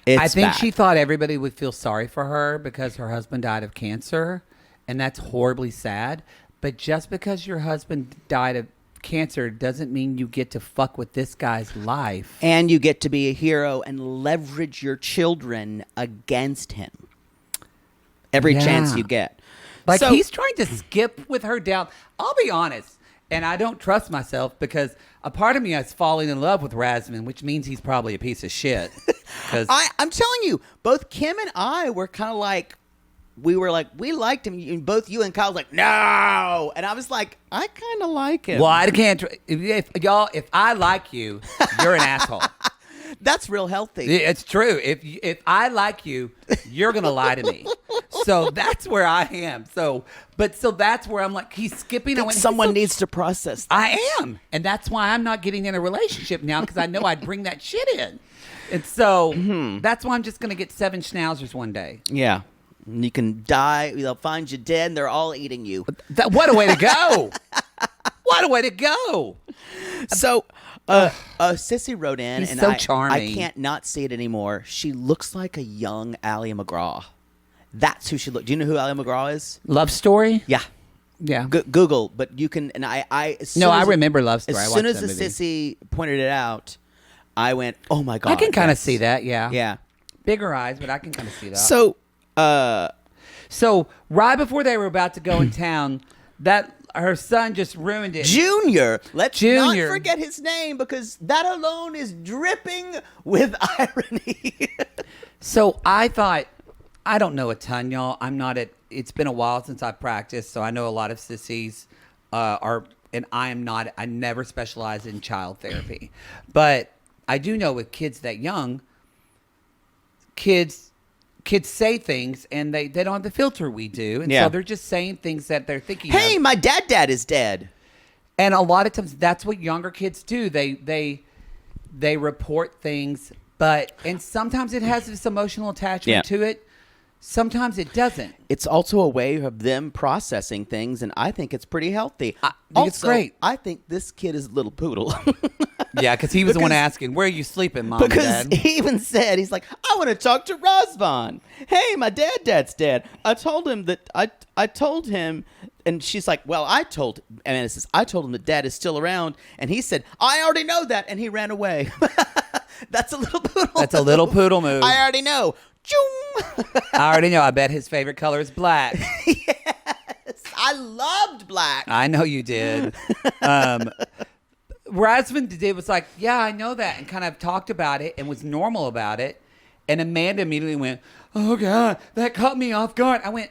A: I think
B: bad.
A: she thought everybody would feel sorry for her because her husband died of cancer, and that's horribly sad. But just because your husband died of cancer doesn't mean you get to fuck with this guy's life.
B: And you get to be a hero and leverage your children against him. Every chance you get.
A: Like,
B: So-
A: he's trying to skip with her down. I'll be honest, and I don't trust myself because a part of me is falling in love with Razvan, which means he's probably a piece of shit. 'Cause
B: I'm telling you, both Kim and I were kind of like, we liked him. And both you and Kyle was like, no. And I was like, I kind of like him.
A: well, I can't. If I like you, you're an asshole.
B: That's real healthy.
A: It's true. If I like you, you're gonna lie to me. So that's where I am. So that's where I'm like, he's skipping.
B: I think someone needs to process that.
A: I am, and that's why I'm not getting in a relationship now because I know I'd bring that shit in. And so that's why I'm just gonna get 7 schnauzers one day.
B: Yeah. And you can die. They'll find you dead, and they're all eating you.
A: What a way to go! What a way to go!
B: So, Sissy wrote in,
A: He's
B: and
A: so
B: I
A: charming.
B: can't not see it anymore. She looks like a young Ally McGraw. That's who she looks. Do you know who Ally McGraw is?
A: Love Story.
B: Yeah.
A: Yeah.
B: Google, but you can. And I
A: I remember Love Story. I
B: As
A: watched
B: soon as
A: that
B: the
A: movie.
B: Sissy pointed it out, I went, "Oh my god!"
A: I can kind of
B: yes.
A: see that. Yeah.
B: Yeah.
A: Bigger eyes, but I can kind of see that.
B: So,
A: So right before they were about to go in town, that her son just ruined it.
B: Junior, let's
A: Junior.
B: not forget his name because that alone is dripping with irony.
A: So I thought, I don't know a ton, y'all. It's been a while since I practiced, so I know a lot of sissies and I never specialize in child therapy. But I do know with kids that young, kids say things and they don't have the filter we do. And
B: Yeah.
A: so they're just saying things that they're thinking
B: Hey,
A: of.
B: my dad is dead.
A: And a lot of times that's what younger kids do. They report things, and sometimes it has this emotional attachment to it. Sometimes it doesn't.
B: It's also a way of them processing things, and I think it's pretty healthy.
A: I think it's great.
B: I think this kid is a little poodle.
A: Yeah, because he was the one
B: Because-
A: asking, "Where are you sleeping, Mom and
B: Because
A: Dad?"
B: he even said, he's like, I want to talk to Razvan. Hey, my dad's dead. I told him that I told him, and she's like, well, I told him that Dad is still around, and he said, I already know that, and he ran away. That's a little poodle.
A: That's a little poodle move.
B: I already know. Choom.
A: I already know. I bet his favorite color is black.
B: I loved black.
A: I know you did. Razvan was like, yeah, I know that, and kind of talked about it and was normal about it. And Amanda immediately went, oh, God, that caught me off guard. I went,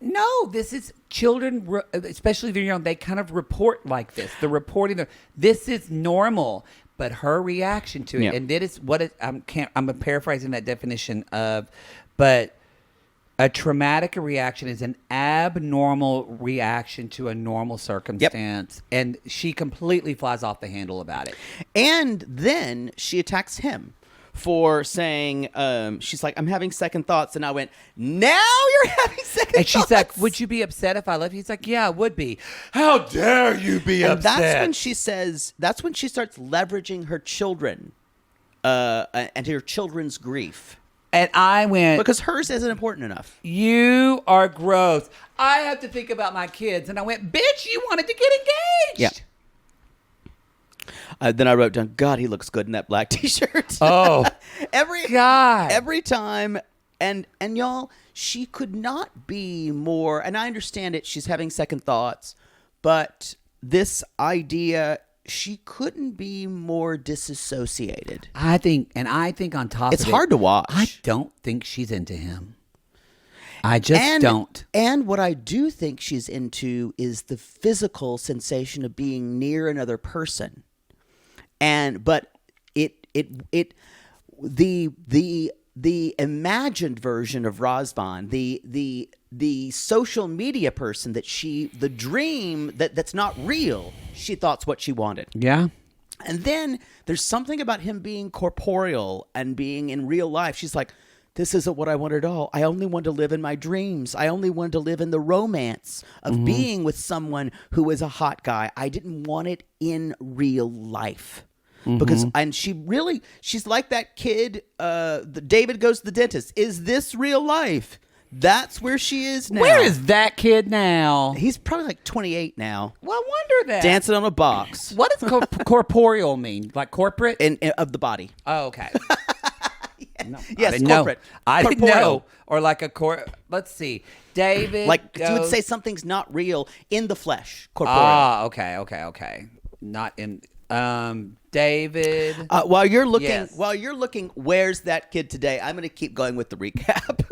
A: no, this is children, especially if they're young, they kind of report like this. They're reporting, this is normal. But her reaction to it, and that is what I'm paraphrasing that definition of, but a traumatic reaction is an abnormal reaction to a normal circumstance. Yep. And she completely flies off the handle about it.
B: And then she attacks him for saying, she's like, I'm having second thoughts. And I went, now you're having second thoughts?
A: And she's like, would you be upset if I left? He's like, yeah, I would be. How dare you be upset?
B: That's when she starts leveraging her children and her children's grief.
A: And I went...
B: Because hers isn't important enough.
A: You are gross. I have to think about my kids. And I went, bitch, you wanted to get engaged.
B: Yeah. Then I wrote down, God, he looks good in that black T-shirt.
A: Oh,
B: every time. And y'all, she could not be more... And I understand it. She's having second thoughts. But this idea... She couldn't be more disassociated.
A: I think on top of it,
B: it's hard to watch.
A: I don't think she's into him. I just don't.
B: And what I do think she's into is the physical sensation of being near another person. But the imagined version of Razvan, the social media person the dream that's not real, she thought's what she wanted.
A: Yeah.
B: And then there's something about him being corporeal and being in real life. She's like, this isn't what I wanted at all. I only want to live in my dreams. I only wanted to live in the romance of being with someone who is a hot guy. I didn't want it in real life. Because she's like that kid, David Goes to the Dentist. Is this real life? That's where she is now.
A: Where is that kid now?
B: He's probably like 28 now.
A: Well, I wonder that.
B: Dancing on a box.
A: What does corporeal mean? Like corporate?
B: Of the body.
A: Oh, okay. No,
B: yes, corporate.
A: I didn't know. Or like let's see. David
B: you would say something's not real in the flesh. Corporeal.
A: Ah, okay. Not in... David.
B: While you're looking, where's that kid today? I'm going to keep going with the recap.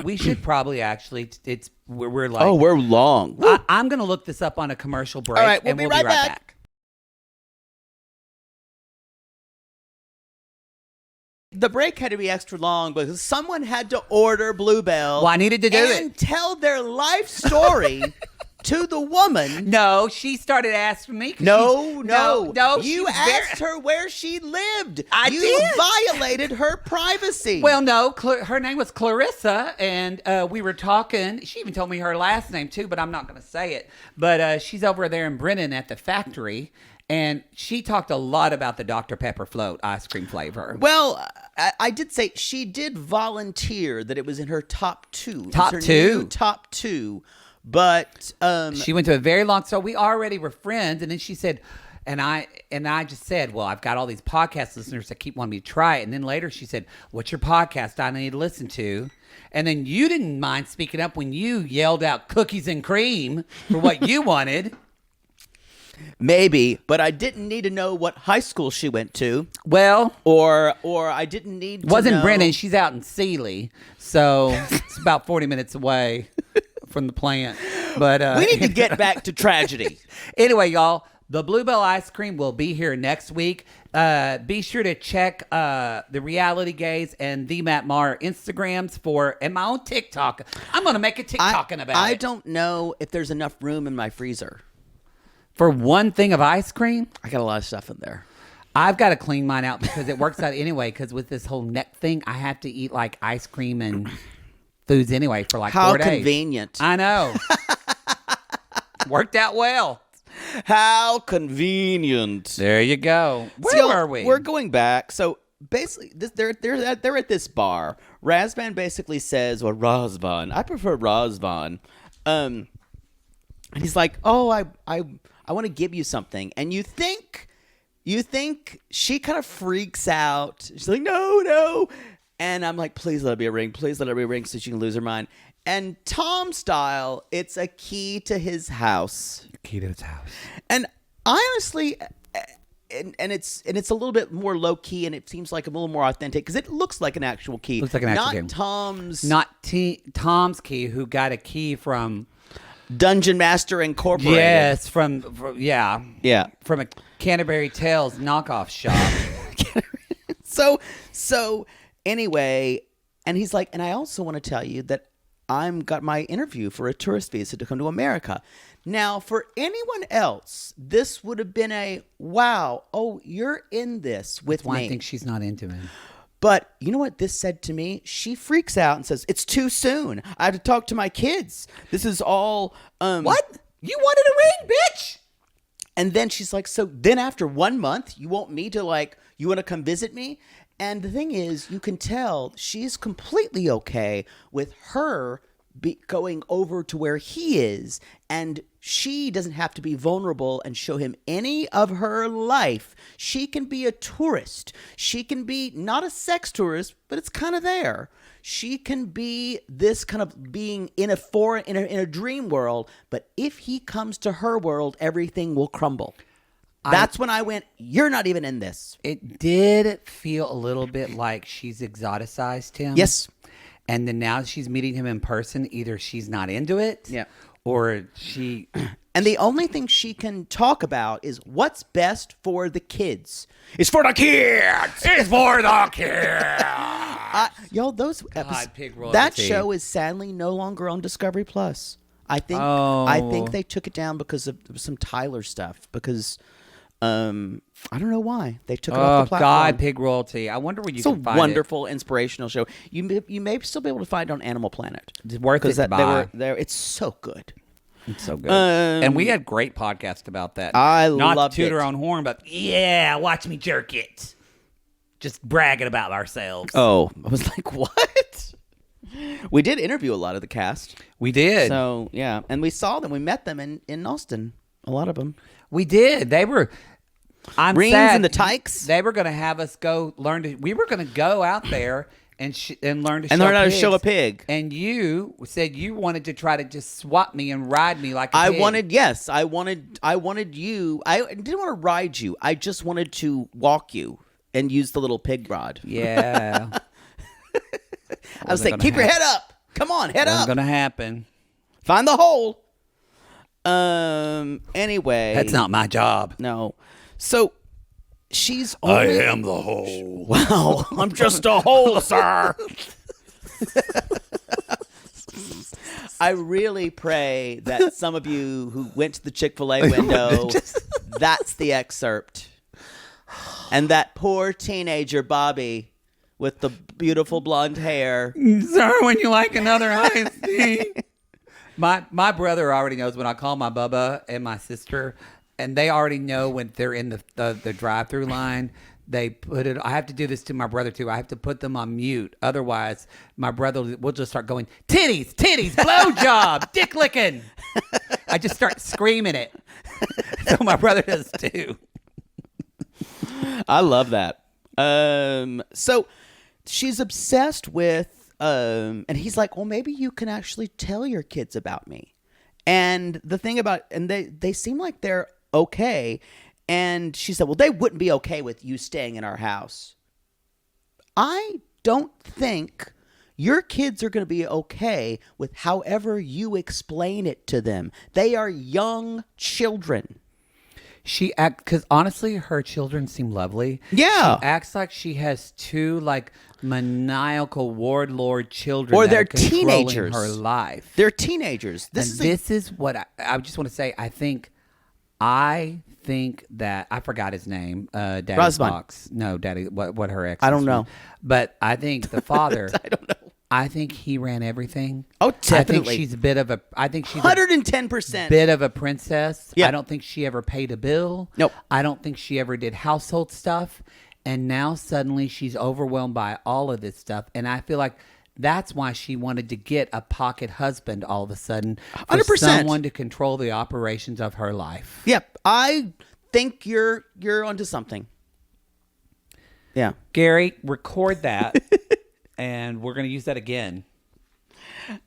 A: We should probably actually. We're like.
B: Oh, we're long.
A: I'm going to look this up on a commercial break.
B: All right,
A: we'll be right back.
B: The break had to be extra long because someone had to order Bluebell.
A: Well, I needed to do it
B: and tell their life story. To the woman.
A: No, she started asking me.
B: No.
A: You
B: asked her where she lived.
A: You
B: did. Violated her privacy.
A: Well, no, her name was Clarissa, and we were talking. She even told me her last name, too, but I'm not going to say it. But she's over there in Brennan at the factory, and she talked a lot about the Dr. Pepper float ice cream flavor.
B: Well, I did say she did volunteer that it was in her top two. Top two. But
A: she went to a very long story. We already were friends, and then she said, and I just said, well, I've got all these podcast listeners that keep wanting me to try it. And then later she said, what's your podcast I need to listen to? And then you didn't mind speaking up when you yelled out cookies and cream for what you wanted.
B: Maybe, but I didn't need to know what high school she went to.
A: Well,
B: or I didn't need to
A: wasn't Brennan. She's out in Sealy, so it's about 40 minutes away from the plant. But
B: we need to get back to tragedy.
A: Anyway, y'all, the Bluebell ice cream will be here next week. Be sure to check the Reality Gaze and the Matt Maher Instagrams and my own TikTok. I'm going to make a TikToking about it.
B: I don't know if there's enough room in my freezer.
A: For one thing of ice cream?
B: I got a lot of stuff in there.
A: I've got to clean mine out because it works out anyway. Because with this whole neck thing, I have to eat like ice cream and foods anyway for like 4 days.
B: How convenient.
A: I know. Worked out well.
B: How convenient.
A: There you go. Where were we?
B: We're going back. So basically, they're at this bar. Razvan basically says, well, Razvan. I prefer Razvan. And he's like, oh, I want to give you something. And you think she kind of freaks out. She's like, no. And I'm like, please let it be a ring. Please let it be a ring so she can lose her mind. And Tom style, it's a key to his house.
A: Key to his house.
B: And I honestly, and it's a little bit more low key, and it seems like a little more authentic because it looks like an actual key.
A: Looks like an actual key.
B: Not Tom's.
A: Not Tom's key, who got a key from
B: Dungeon Master Incorporated.
A: Yes, from
B: Yeah.
A: from a Canterbury Tales knockoff shop.
B: So anyway, and he's like, and I also want to tell you that I'm got my interview for a tourist visa to come to America. Now, for anyone else, this would have been a wow. Oh, you're in this with
A: Why
B: me.
A: I think she's not into him.
B: But you know what this said to me? She freaks out and says, "It's too soon. I have to talk to my kids. This is all
A: What? You wanted a ring, bitch?
B: And then she's like, so then after 1 month, you want me to you want to come visit me? And the thing is, you can tell she's completely okay with her going over to where he is. And she doesn't have to be vulnerable and show him any of her life. She can be a tourist. She can be not a sex tourist, but it's kind of there. She can be this kind of being in a dream world, but if he comes to her world, everything will crumble. That's when I went, you're not even in this.
A: It did feel a little bit like she's exoticized him.
B: Yes.
A: And then now she's meeting him in person. Either she's not into it.
B: Yeah.
A: Or she...
B: And the only thing she can talk about is what's best for the kids.
D: It's for the kids. It's for the kids.
B: Y'all, those
A: Pig
B: episodes,
A: royalty.
B: that show is sadly no longer on Discovery Plus. I think they took it down because of some Tyler stuff. Because I don't know why they took it off the platform.
A: God, Pig Royalty. I wonder where you
B: It's
A: can
B: a
A: find
B: wonderful, inspirational show. You may still be able to find it on Animal Planet.
A: It's worth it to buy.
B: They were there. It's so good.
A: It's so good. And we had great podcasts about that.
B: I
A: Not
B: loved
A: to toot
B: it.
A: our own horn, but yeah, watch me jerk it. Just bragging about ourselves.
B: Oh, I was like, what? We did interview a lot of the cast.
A: We did.
B: So, yeah. And we saw them. We met them in Austin. A lot of them.
A: We did. They were... I'm
B: Reams
A: sad.
B: and the Tykes.
A: They were going to have us go learn to... We were going to go out there and learn to
B: And
A: show
B: learn how to
A: pigs.
B: show a pig.
A: And you said you wanted to try to just swap me and ride me like a pig.
B: I wanted you. I didn't want to ride you. I just wanted to walk you and use the little pig rod.
A: Yeah.
B: I was like, keep your head up. Come on, head
A: Wasn't
B: up.
A: going to happen.
B: Find the hole. Anyway.
A: That's not my job.
B: No. So she's
D: I
B: only...
D: am the hole.
B: Wow. I'm just a hole, sir. I really pray that some of you who went to the Chick-fil-A window, that's the excerpt. And that poor teenager, Bobby, with the beautiful blonde hair.
A: Sir, when you like another iced tea. My brother already knows when I call my Bubba and my sister, and they already know when they're in the drive-through line. They put it. I have to do this to my brother too. I have to put them on mute. Otherwise, my brother will just start going, titties, blowjob, dick licking. I just start screaming it. So my brother does too.
B: I love that. So she's obsessed with, and he's like, well, maybe you can actually tell your kids about me. And the thing about, and they seem like they're okay. And she said, well, they wouldn't be okay with you staying in our house. I don't think your kids are going to be okay with however you explain it to them. They are young children.
A: Because honestly, her children seem lovely.
B: Yeah.
A: She acts like she has two maniacal warlord children.
B: Or
A: that
B: they're
A: are controlling
B: teenagers.
A: her life.
B: They're teenagers.
A: This is what I just want to say. I think that I forgot his name. Daddy
B: Razvan.
A: Fox. No, Daddy. What her ex?
B: I don't know.
A: But I think the father.
B: I don't know.
A: I think he ran everything.
B: Oh, definitely.
A: I think she's a bit of a. I think she's
B: 110%.
A: bit of a princess.
B: Yeah.
A: I don't think she ever paid a bill.
B: Nope.
A: I don't think she ever did household stuff. And now suddenly she's overwhelmed by all of this stuff. And I feel like that's why she wanted to get a pocket husband all of a sudden. For
B: 100%.
A: someone to control the operations of her life.
B: Yep. I think you're onto something. Yeah.
A: Gary, record that. And we're going to use that again.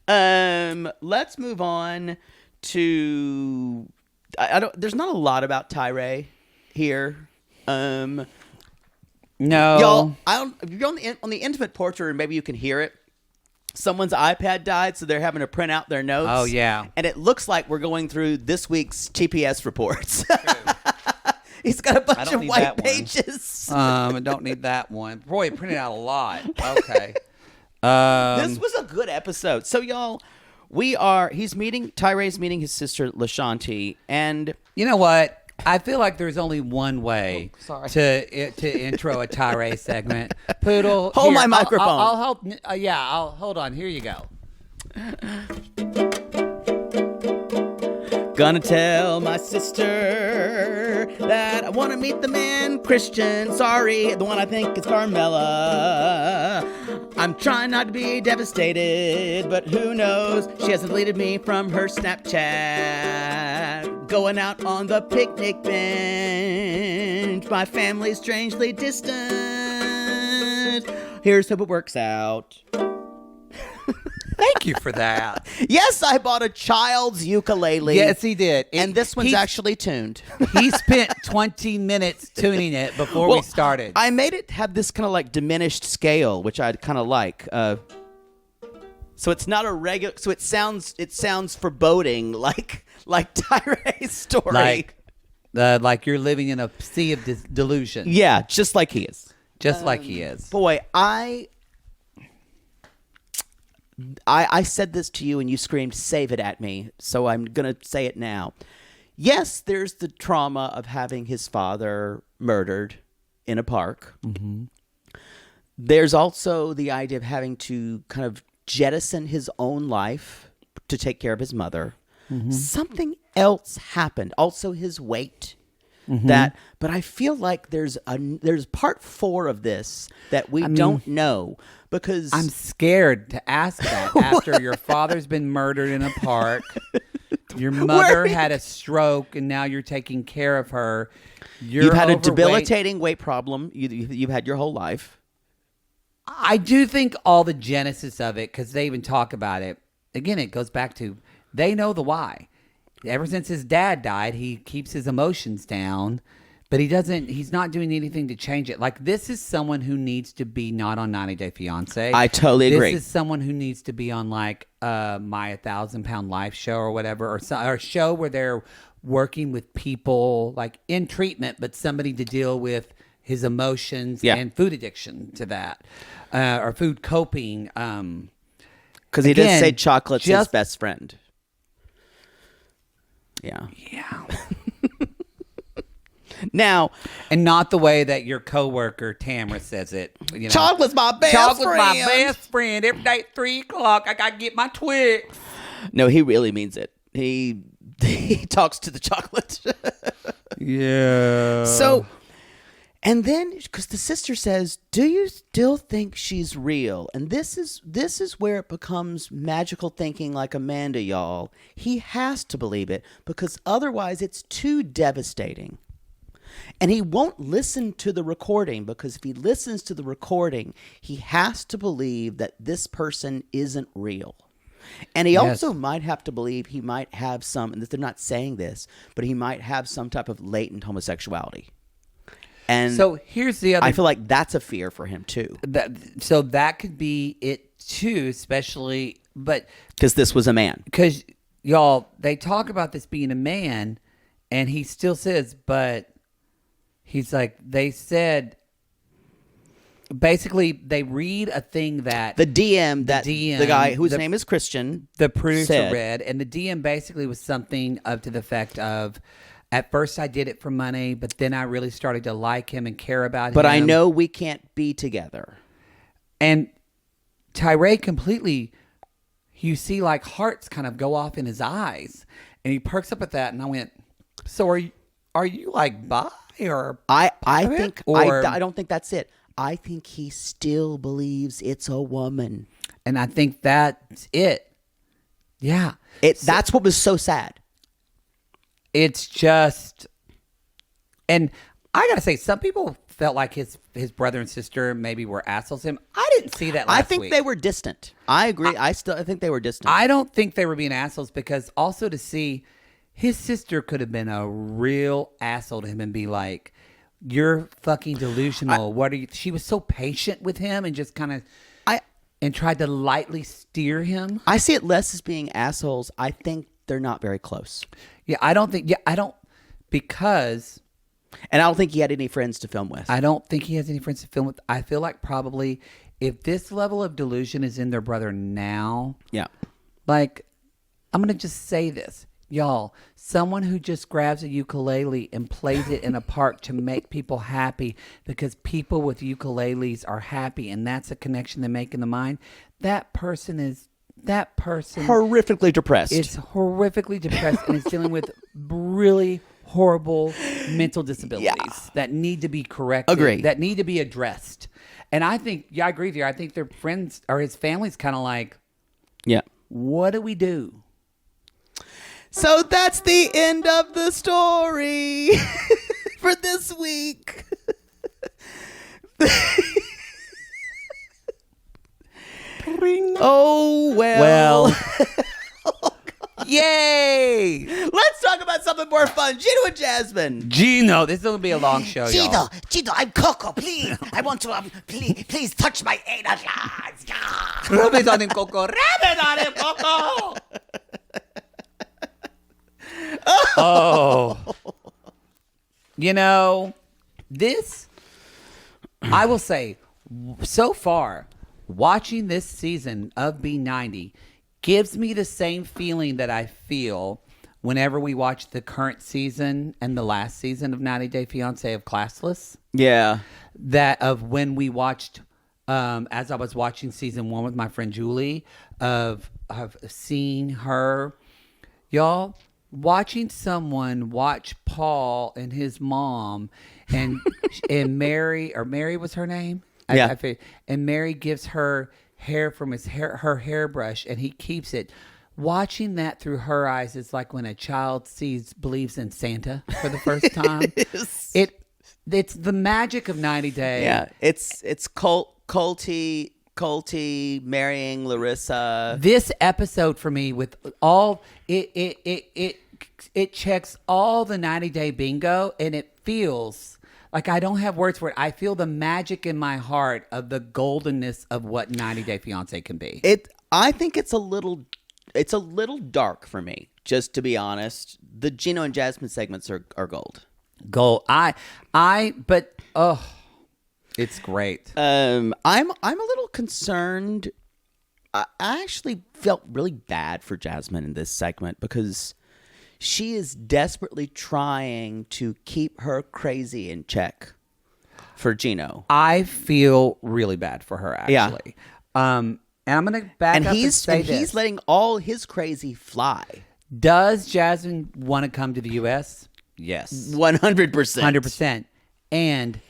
B: Let's move on to. I don't. There's not a lot about Tyray here.
A: No.
B: Y'all, if you're on the intimate portrait, maybe you can hear it. Someone's iPad died, so they're having to print out their notes.
A: Oh, yeah.
B: And it looks like we're going through this week's TPS reports. He's got a bunch of white pages.
A: I don't need that one. Boy, it printed out a lot. Okay.
B: This was a good episode. So, y'all, Tyray's meeting his sister, LaShanti, and...
A: You know what? I feel like there's only one way to intro a Tyray segment. Poodle,
B: hold my microphone.
A: I'll help. I'll hold on. Here you go.
B: Gonna tell my sister that I want to meet the man Christian. Sorry, the one I think is Carmela. I'm trying not to be devastated, but who knows? She hasn't deleted me from her Snapchat. Going out on the picnic bench. My family's strangely distant. Here's hope it works out.
A: Thank you for that.
B: Yes, I bought a child's ukulele.
A: Yes, he did.
B: And this one's actually tuned.
A: He spent 20 minutes tuning it before we started.
B: I made it have this kind of like diminished scale, which I kind of like. So it's not a regular. So it sounds foreboding, like Tyray's story.
A: Like you're living in a sea of delusion.
B: Yeah, just like he is.
A: Just like he is.
B: Boy, I said this to you and you screamed, "Save it" at me. So I'm going to say it now. Yes, there's the trauma of having his father murdered in a park. Mm-hmm. There's also the idea of having to kind of jettison his own life to take care of his mother. Mm-hmm. Something else happened. Also his weight. Mm-hmm. But I feel like there's part 4 of this that we don't know, because
A: I'm scared to ask that after your father's been murdered in a park. Your mother had a stroke, and now you're taking care of her.
B: You've had a debilitating weight problem. You've had your whole life.
A: I do think all the genesis of it, because they even talk about it. Again, it goes back to they know the why. Ever since his dad died, he keeps his emotions down, but he's not doing anything to change it. Like, this is someone who needs to be not on 90 Day Fiancé.
B: I totally agree.
A: This is someone who needs to be on like My 1,000-Pound Life show or whatever, or a show where they're working with people like in treatment, but somebody to deal with his emotions and food addiction to that, or food coping.
B: Because he did say chocolate's his best friend. Yeah. Now,
A: and not the way that your coworker Tamara says it. You know,
B: chocolate's my best
A: friend. Every day at 3:00, I gotta get my Twix.
B: No, he really means it. He talks to the chocolate.
A: Yeah.
B: So, and then because the sister says, "Do you still think she's real?" And this is where it becomes magical thinking, like Amanda, y'all. He has to believe it, because otherwise it's too devastating. And he won't listen to the recording, because if he listens to the recording, he has to believe that this person isn't real. And he also might have to believe he might have some, and they're not saying this, but he might have some type of latent homosexuality. And
A: so here's the other.
B: I feel like that's a fear for him too.
A: So that could be it too, especially, but
B: because this was a man.
A: Because y'all, they talk about this being a man, and he still says, but he's like, they said. Basically, they read a thing that
B: the guy whose name is Christian,
A: the producer read, and the DM basically was something up to the effect of, at first I did it for money, but then I really started to like him and care about him.
B: But I know we can't be together. And
A: Tyray completely, you see like hearts kind of go off in his eyes, and he perks up at that, and I went, so are you like bi or
B: I don't think that's it. I think he still believes it's a woman.
A: And I think that's it. Yeah.
B: That's what was so sad.
A: It's just, and I got to say, some people felt like his brother and sister maybe were assholes to him. I didn't see that last week.
B: I think they were distant. I agree. I think they were distant.
A: I don't think they were being assholes because also to see his sister could have been a real asshole to him and be like, "You're fucking delusional. What are you?" She was so patient with him and just kind of and tried to lightly steer him.
B: I see it less as being assholes. I think they're not very close.
A: Yeah, I don't because.
B: And I don't think he had any friends to film with.
A: I don't think he has any friends to film with. I feel like probably if this level of delusion is in their brother now, like I'm gonna just say this. Y'all, someone who just grabs a ukulele and plays it in a park to make people happy because people with ukuleles are happy and that's a connection they make in the mind. That person
B: horrifically depressed.
A: Is horrifically depressed and is dealing with really horrible mental disabilities that need to be corrected.
B: Agree.
A: That need to be addressed. And I think, I agree with you. I think their friends or his family's kind of like, what do we do?
B: So that's the end of the story for this week. Oh, well.
A: Yay!
B: Let's talk about something more fun. Gino and Jasmine.
A: Gino, this is going to be a long show, y'all.
C: Gino, I'm Coco, please. I want to, please touch my anal glands.
A: Rub it on him, Coco. Rub it on him, Coco. Oh. You know, this, I will say, so far, watching this season of B90 gives me the same feeling that I feel whenever we watch the current season and the last season of 90 Day Fiancé of Classless.
B: Yeah.
A: That of when we watched, as I was watching season 1 with my friend Julie, of seeing her. Y'all, watching someone watch Paul and his mom and Mary was her name?
B: Yeah.
A: And Mary gives her hair from her hairbrush and he keeps it. Watching that through her eyes is like when a child believes in Santa for the first time. It's the magic of 90 Day.
B: Yeah, it's Colty marrying Larissa.
A: This episode for me with all it checks all the 90 Day bingo and it feels like I don't have words for it. I feel the magic in my heart of the goldenness of what 90 Day Fiancé can be.
B: I think it's a little dark for me, just to be honest. The Gino and Jasmine segments are gold.
A: Gold. It's great.
B: I'm a little concerned. I actually felt really bad for Jasmine in this segment because she is desperately trying to keep her crazy in check for Gino.
A: I feel really bad for her, actually.
B: Yeah.
A: And I'm going to back up and say this.
B: He's letting all his crazy fly.
A: Does Jasmine want to come to the U.S.? Yes.
B: 100%.
A: 100%. And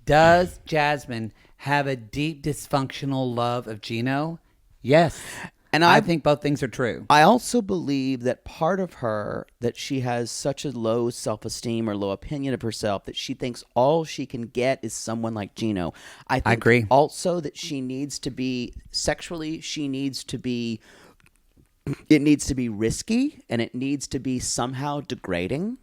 A: does Jasmine have a deep dysfunctional love of Gino? Yes. And I think both things are true.
B: I also believe that part of her, that she has such a low self-esteem or low opinion of herself that she thinks all she can get is someone like Gino. I agree. Also that she needs to be sexually, it needs to be risky and it needs to be somehow degrading.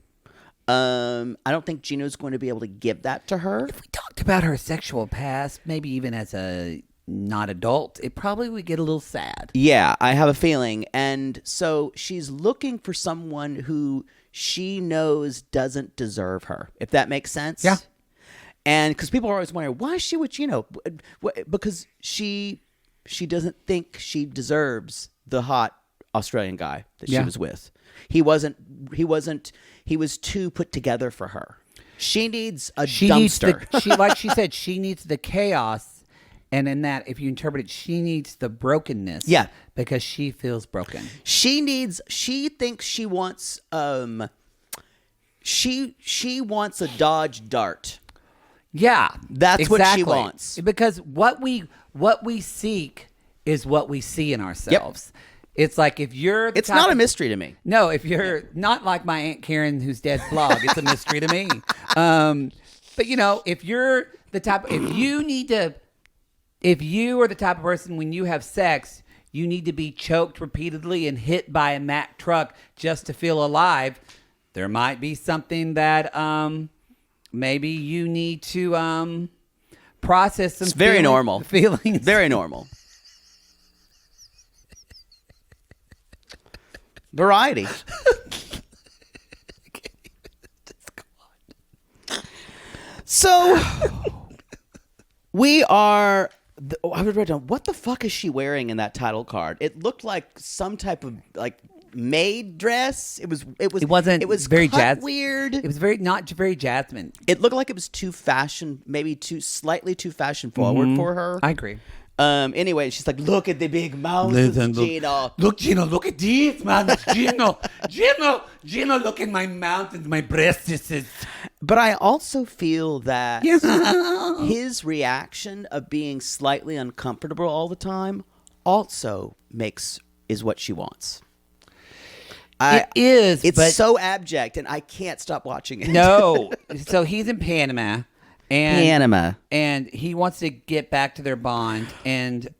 B: I don't think Gino's going to be able to give that to her.
A: If we talked about her sexual past, maybe even as a not adult, it probably would get a little sad.
B: Yeah, I have a feeling. And so she's looking for someone who she knows doesn't deserve her, if that makes sense.
A: Yeah.
B: And because people are always wondering, why is she with Gino? Because she doesn't think she deserves the hot Australian guy that she was with. He was too put together for her. She needs a dumpster.
A: Like she said, she needs the chaos. And in that, if you interpret it, she needs the brokenness.
B: Yeah.
A: Because she feels broken.
B: She thinks she wants, she wants a Dodge Dart.
A: Yeah.
B: That's what she wants.
A: Because what we seek is what we see in ourselves. Yep. It's like if you're...
B: It's not a mystery to me.
A: No, if you're not like my Aunt Karen, whose dad's blog, it's a mystery to me. But if you're the type, if you are the type of person when you have sex, you need to be choked repeatedly and hit by a Mack truck just to feel alive. There might be something that maybe you need to process some.
B: It's very normal.
A: Feelings.
B: Very normal. Variety. So we are. I was writing down, what the fuck is she wearing in that title card? It looked like some type of maid dress. It wasn't. It was
A: very
B: cut weird.
A: It was not very Jasmine.
B: It looked like it was too slightly too fashion forward for her.
A: I agree.
B: Anyway, she's like, look at the big mountains, Gino.
A: Look, Gino, look at these mountains, Gino. Gino, look at my mountains, my breasts.
B: But I also feel that his reaction of being slightly uncomfortable all the time also is what she wants. It's so abject, and I can't stop watching it.
A: No. So he's in Panama. And he wants to get back to their bond. And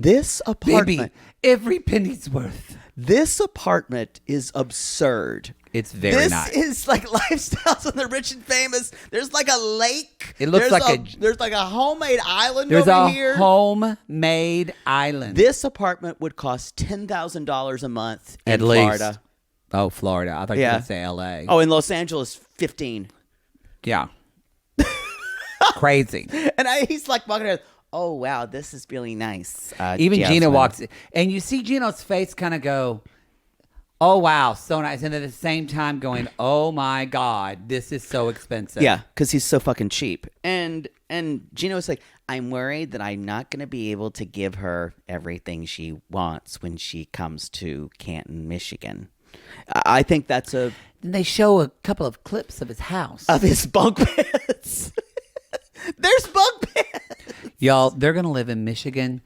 B: this apartment,
A: baby, every penny's worth.
B: This apartment is absurd.
A: It's very nice.
B: This is like lifestyles on the rich and famous. There's like a lake.
A: It looks
B: there's like a homemade island
A: over
B: here.
A: There's a homemade island.
B: This apartment would cost $10,000 a month in Florida.
A: Least. Oh, Florida. I thought you were going to say L.A.
B: Oh, in Los Angeles, 15.
A: Yeah. Crazy.
B: And he's like walking around. Oh, wow, this is really nice.
A: Even Gino walks in, and you see Gino's face kind of go, oh, wow, so nice. And at the same time going, oh, my God, this is so expensive.
B: Yeah, because he's so fucking cheap. And Gino's like, I'm worried that I'm not going to be able to give her everything she wants when she comes to Canton, Michigan. I think that's
A: Then they show a couple of clips of his house.
B: Of his bunk beds. There's bunk beds.
A: Y'all, they're going to live in Michigan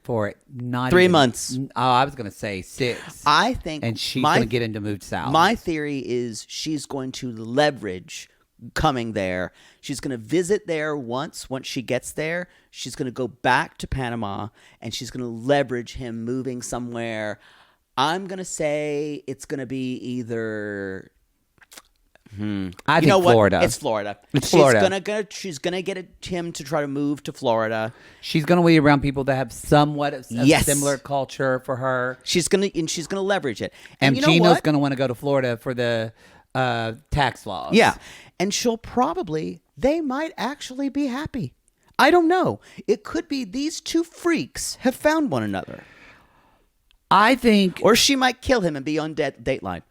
A: for not
B: 3 months.
A: Oh, I was going to say 6.
B: I think.
A: And she's going to get him to move south.
B: My theory is she's going to leverage coming there. She's going to visit there once she gets there. She's going to go back to Panama, and she's going to leverage him moving somewhere. I'm going to say it's going to be either...
A: I think Florida.
B: It's Florida. She's gonna get him to try to move to Florida.
A: She's gonna be around people that have somewhat of similar culture for her.
B: She's gonna leverage it.
A: And Gino's gonna want to go to Florida for the tax laws.
B: Yeah, and they might actually be happy. I don't know. It could be these two freaks have found one another.
A: I think,
B: or she might kill him and be on Dateline.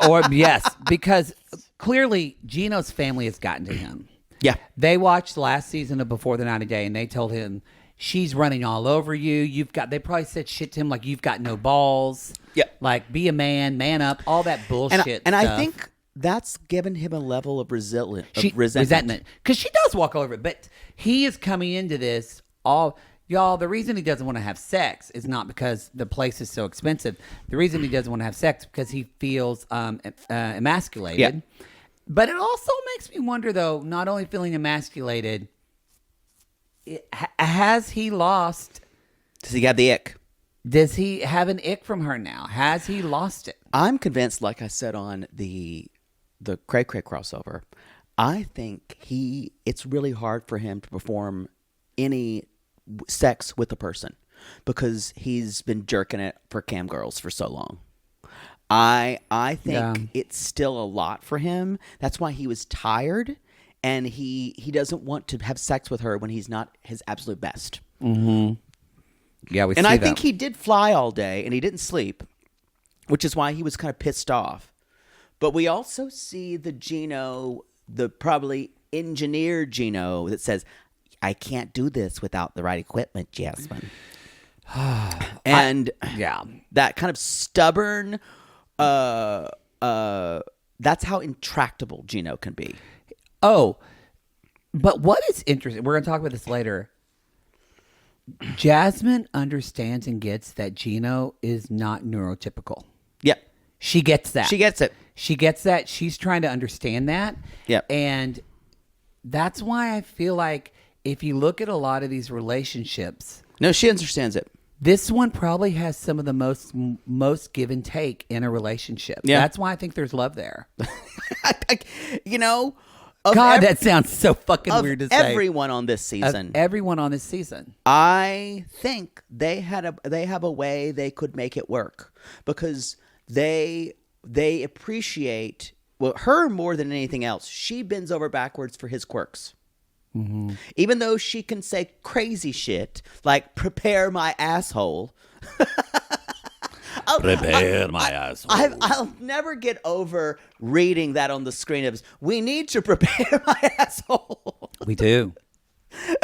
A: Or yes, because clearly Gino's family has gotten to him.
B: Yeah.
A: They watched last season of Before the 90 Day, and they told him, she's running all over you. They probably said shit to him like, you've got no balls.
B: Yeah.
A: Like, be a man up, all that bullshit
B: and
A: stuff.
B: I think that's given him a level of resentment.
A: Because she does walk all over it. But he is coming into this all... Y'all, the reason he doesn't want to have sex is not because the place is so expensive. The reason he doesn't want to have sex is because he feels emasculated.
B: Yeah.
A: But it also makes me wonder, though, not only feeling emasculated, has he lost...
B: Does he have the ick?
A: Does he have an ick from her now? Has he lost it?
B: I'm convinced, like I said on the Cray Cray crossover, I think it's really hard for him to perform any sex with a person because he's been jerking it for cam girls for so long. I think it's still a lot for him. That's why he was tired, and he doesn't want to have sex with her when he's not his absolute best.
A: Mm-hmm. Yeah,
B: I think he did fly all day and he didn't sleep, which is why he was kind of pissed off. But we also see the Gino, the probably engineered Gino that says, I can't do this without the right equipment, Jasmine. And that kind of stubborn, that's how intractable Gino can be.
A: Oh, but what is interesting, we're going to talk about this later. Jasmine understands and gets that Gino is not neurotypical.
B: Yep.
A: She gets that.
B: She gets it.
A: She gets that. She's trying to understand that.
B: Yep.
A: And that's why I feel like if you look at a lot of these relationships,
B: No, she understands it.
A: this one probably has some of the most give and take in a relationship.
B: Yeah.
A: That's why I think there's love there.
B: You know,
A: God, that sounds so fucking weird to say.
B: Everyone on this season,
A: Everyone on this season.
B: I think they have a way they could make it work because they appreciate her more than anything else. She bends over backwards for his quirks. Mm-hmm. Even though she can say crazy shit like "prepare my asshole."
D: Prepare my asshole.
B: I'll never get over reading that on the screen of "We need to prepare my asshole."
A: We do.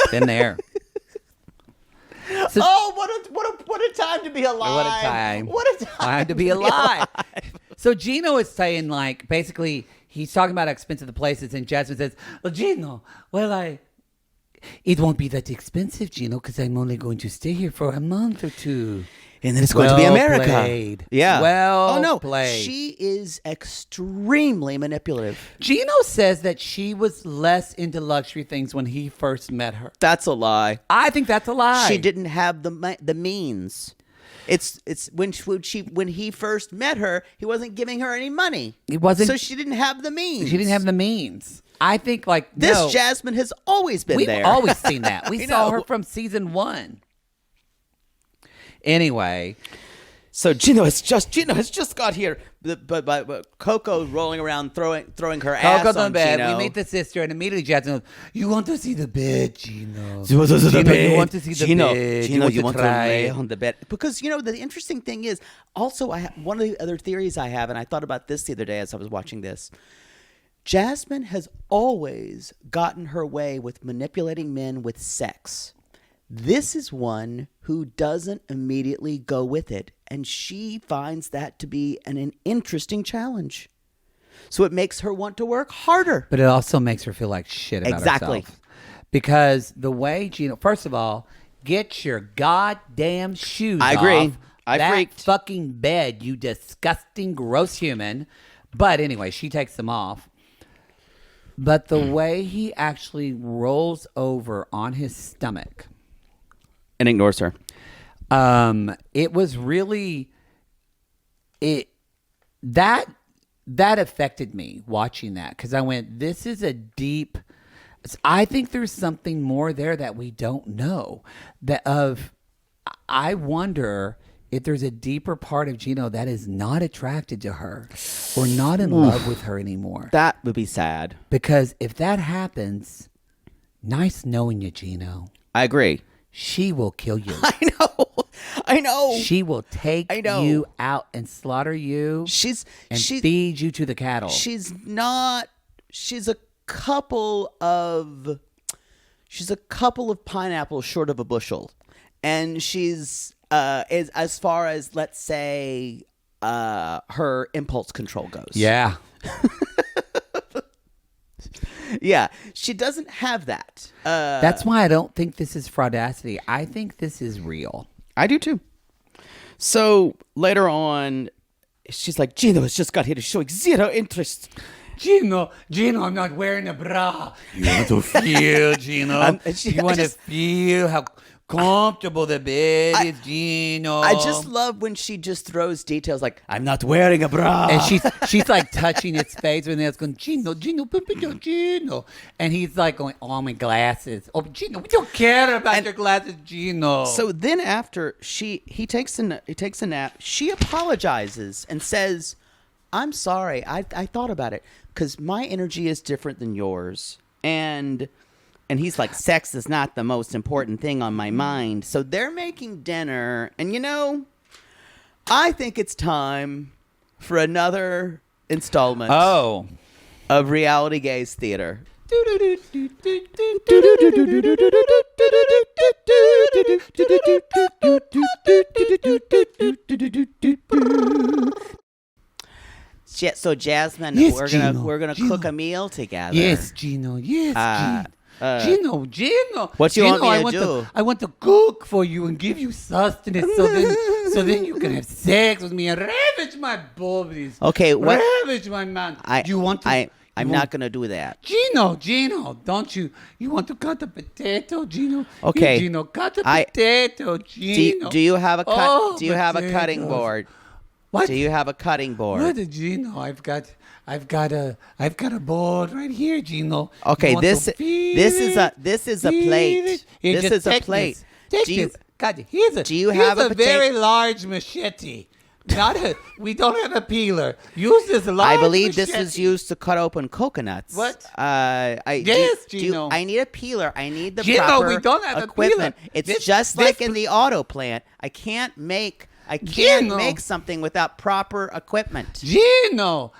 A: Been there. So,
B: what a time to be alive!
A: what a time!
B: What a time
A: to be alive! So Gino is saying, like, basically, he's talking about how expensive the place is, and Jasmine says, "Well, Gino, it won't be that expensive, Gino, because I'm only going to stay here for a month or two."
B: And then it's going to be America.
A: Played.
B: Yeah.
A: Well
B: played. She is extremely manipulative.
A: Gino says that she was less into luxury things when he first met her.
B: That's a lie.
A: I think that's a lie.
B: She didn't have the means. It's when he first met her, he wasn't giving her any money.
A: It wasn't.
B: So she didn't have the means.
A: She didn't have the means. I think
B: this Jasmine has always been
A: We've
B: there.
A: always seen that. We saw
B: know.
A: her from season 1. Anyway,
B: so Gino has just got here, but Coco's rolling around throwing her ass
A: Coco's
B: on
A: on bed.
B: Gino.
A: We meet the sister, and immediately Jasmine goes, "You want to see the bed, Gino?
B: You want to see the bed?
A: You want to see the bed?
B: Gino, you want to
A: try?"
B: lay on the bed? Because the interesting thing is, also one of the other theories I have, and I thought about this the other day as I was watching this. Jasmine has always gotten her way with manipulating men with sex. This is one who doesn't immediately go with it, and she finds that to be an interesting challenge. So it makes her want to work harder.
A: But it also makes her feel like shit about herself. Because the way Gino, first of all, get your goddamn shoes off.
B: I agree.
A: That
B: freaked.
A: fucking bed, you disgusting, gross human. But anyway, she takes them off. But the way he actually rolls over on his stomach
B: And ignores her.
A: it was really that affected me watching that, because I went, this is a deep, I think there's something more there that we don't know, I wonder if there's a deeper part of Gino that is not attracted to her or not in love with her anymore.
B: That would be sad.
A: Because if that happens, nice knowing you, Gino.
B: I agree.
A: She will kill you.
B: I know.
A: She will take you out and slaughter you and feed you to the cattle.
B: She's a couple of pineapples short of a bushel. And she's as far as, let's say, her impulse control goes.
A: Yeah.
B: Yeah, she doesn't have that.
A: That's why I don't think this is fraudacity. I think this is real.
B: I do too. So later on, she's like, Gino has just got here to showing zero interest.
A: Gino, I'm not wearing a bra. You want to feel, Gino? You want to feel how comfortable the bed is, Gino.
B: I just love when she just throws details like, I'm not wearing a bra.
A: And she's like touching his face, and it's going, Gino. And he's like going, oh, my glasses. Oh, Gino, we don't care about your glasses, Gino.
B: So then after he takes a nap, she apologizes and says, I'm sorry. I thought about it because my energy is different than yours. And he's like, sex is not the most important thing on my mind. So they're making dinner. And, I think it's time for another installment of Reality Gaze Theater. So Jasmine,
A: yes,
B: we're gonna cook a meal together.
A: Yes, Gino. Yes, Gino.
B: What you
A: Gino,
B: want me to do?
A: I want to cook for you and give you sustenance, so then you can have sex with me and ravage my boobies.
B: Okay, what?
A: Ravage my man. You want to
B: I'm not going to do that.
A: Gino, don't you want to cut the potato, Gino?
B: Okay.
A: Here, Gino, cut the potato, Gino.
B: Do you have a
A: Oh,
B: do you have a cutting
A: potatoes.
B: board?
A: What?
B: Do you have a cutting board?
A: What, Gino? I've got a board right here, Gino.
B: Okay,
A: You want
B: this
A: to feed
B: is a
A: it?
B: this is a
A: Feed
B: plate.
A: it? Here,
B: This
A: just
B: is a
A: take
B: plate.
A: This. Take
B: Do you-
A: this. God, here's a.
B: do you
A: here's
B: have a
A: a very large machete? Not a. We don't have a peeler. Use this large.
B: I believe this
A: machete.
B: was used to cut open coconuts.
A: What?
B: Yes,
A: Gino.
B: I need a peeler. I need the
A: Gino,
B: proper
A: we don't have a
B: equipment.
A: peeler.
B: It's
A: This-
B: just
A: this
B: like in
A: pl-
B: the auto plant. I can't make
A: Gino.
B: something without proper equipment.
A: Gino,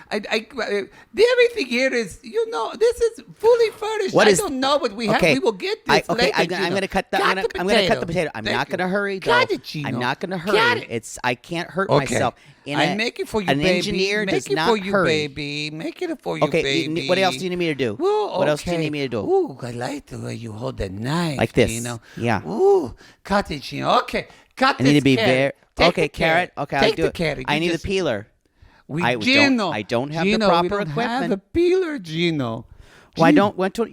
A: everything here is, this is fully furnished.
B: What
A: I
B: is-
A: don't know what we have.
B: Okay.
A: We will get this later,
B: I'm
A: Gino.
B: going to cut the.
A: Cut
B: I'm going to cut the potato. I'm
A: Thank
B: not
A: you.
B: going to hurry though.
A: Cut it, Gino.
B: I'm not going to
A: Cut
B: hurry.
A: it.
B: I can't hurt
A: Okay.
B: myself.
A: I make it for you,
B: an
A: baby.
B: engineer
A: Make
B: does
A: it
B: not
A: for you,
B: hurry.
A: baby. Make it for you,
B: Okay.
A: baby.
B: What else do you need me to do?
A: Well,
B: What else do you
A: okay.
B: need me to do?
A: Ooh, I like the way you hold the knife.
B: Like this.
A: Gino.
B: Yeah.
A: Ooh, cut it, Gino. Okay, cut
B: I need to be
A: carrot.
B: very.
A: Take
B: Okay,
A: the
B: carrot. Okay, I'll
A: Take
B: do
A: the
B: it.
A: carrot.
B: I
A: You
B: need
A: just-
B: a peeler. I
A: Gino,
B: don't have the
A: Gino,
B: proper
A: we don't
B: equipment.
A: have a peeler, Gino.
B: Why
A: Gino.
B: why don't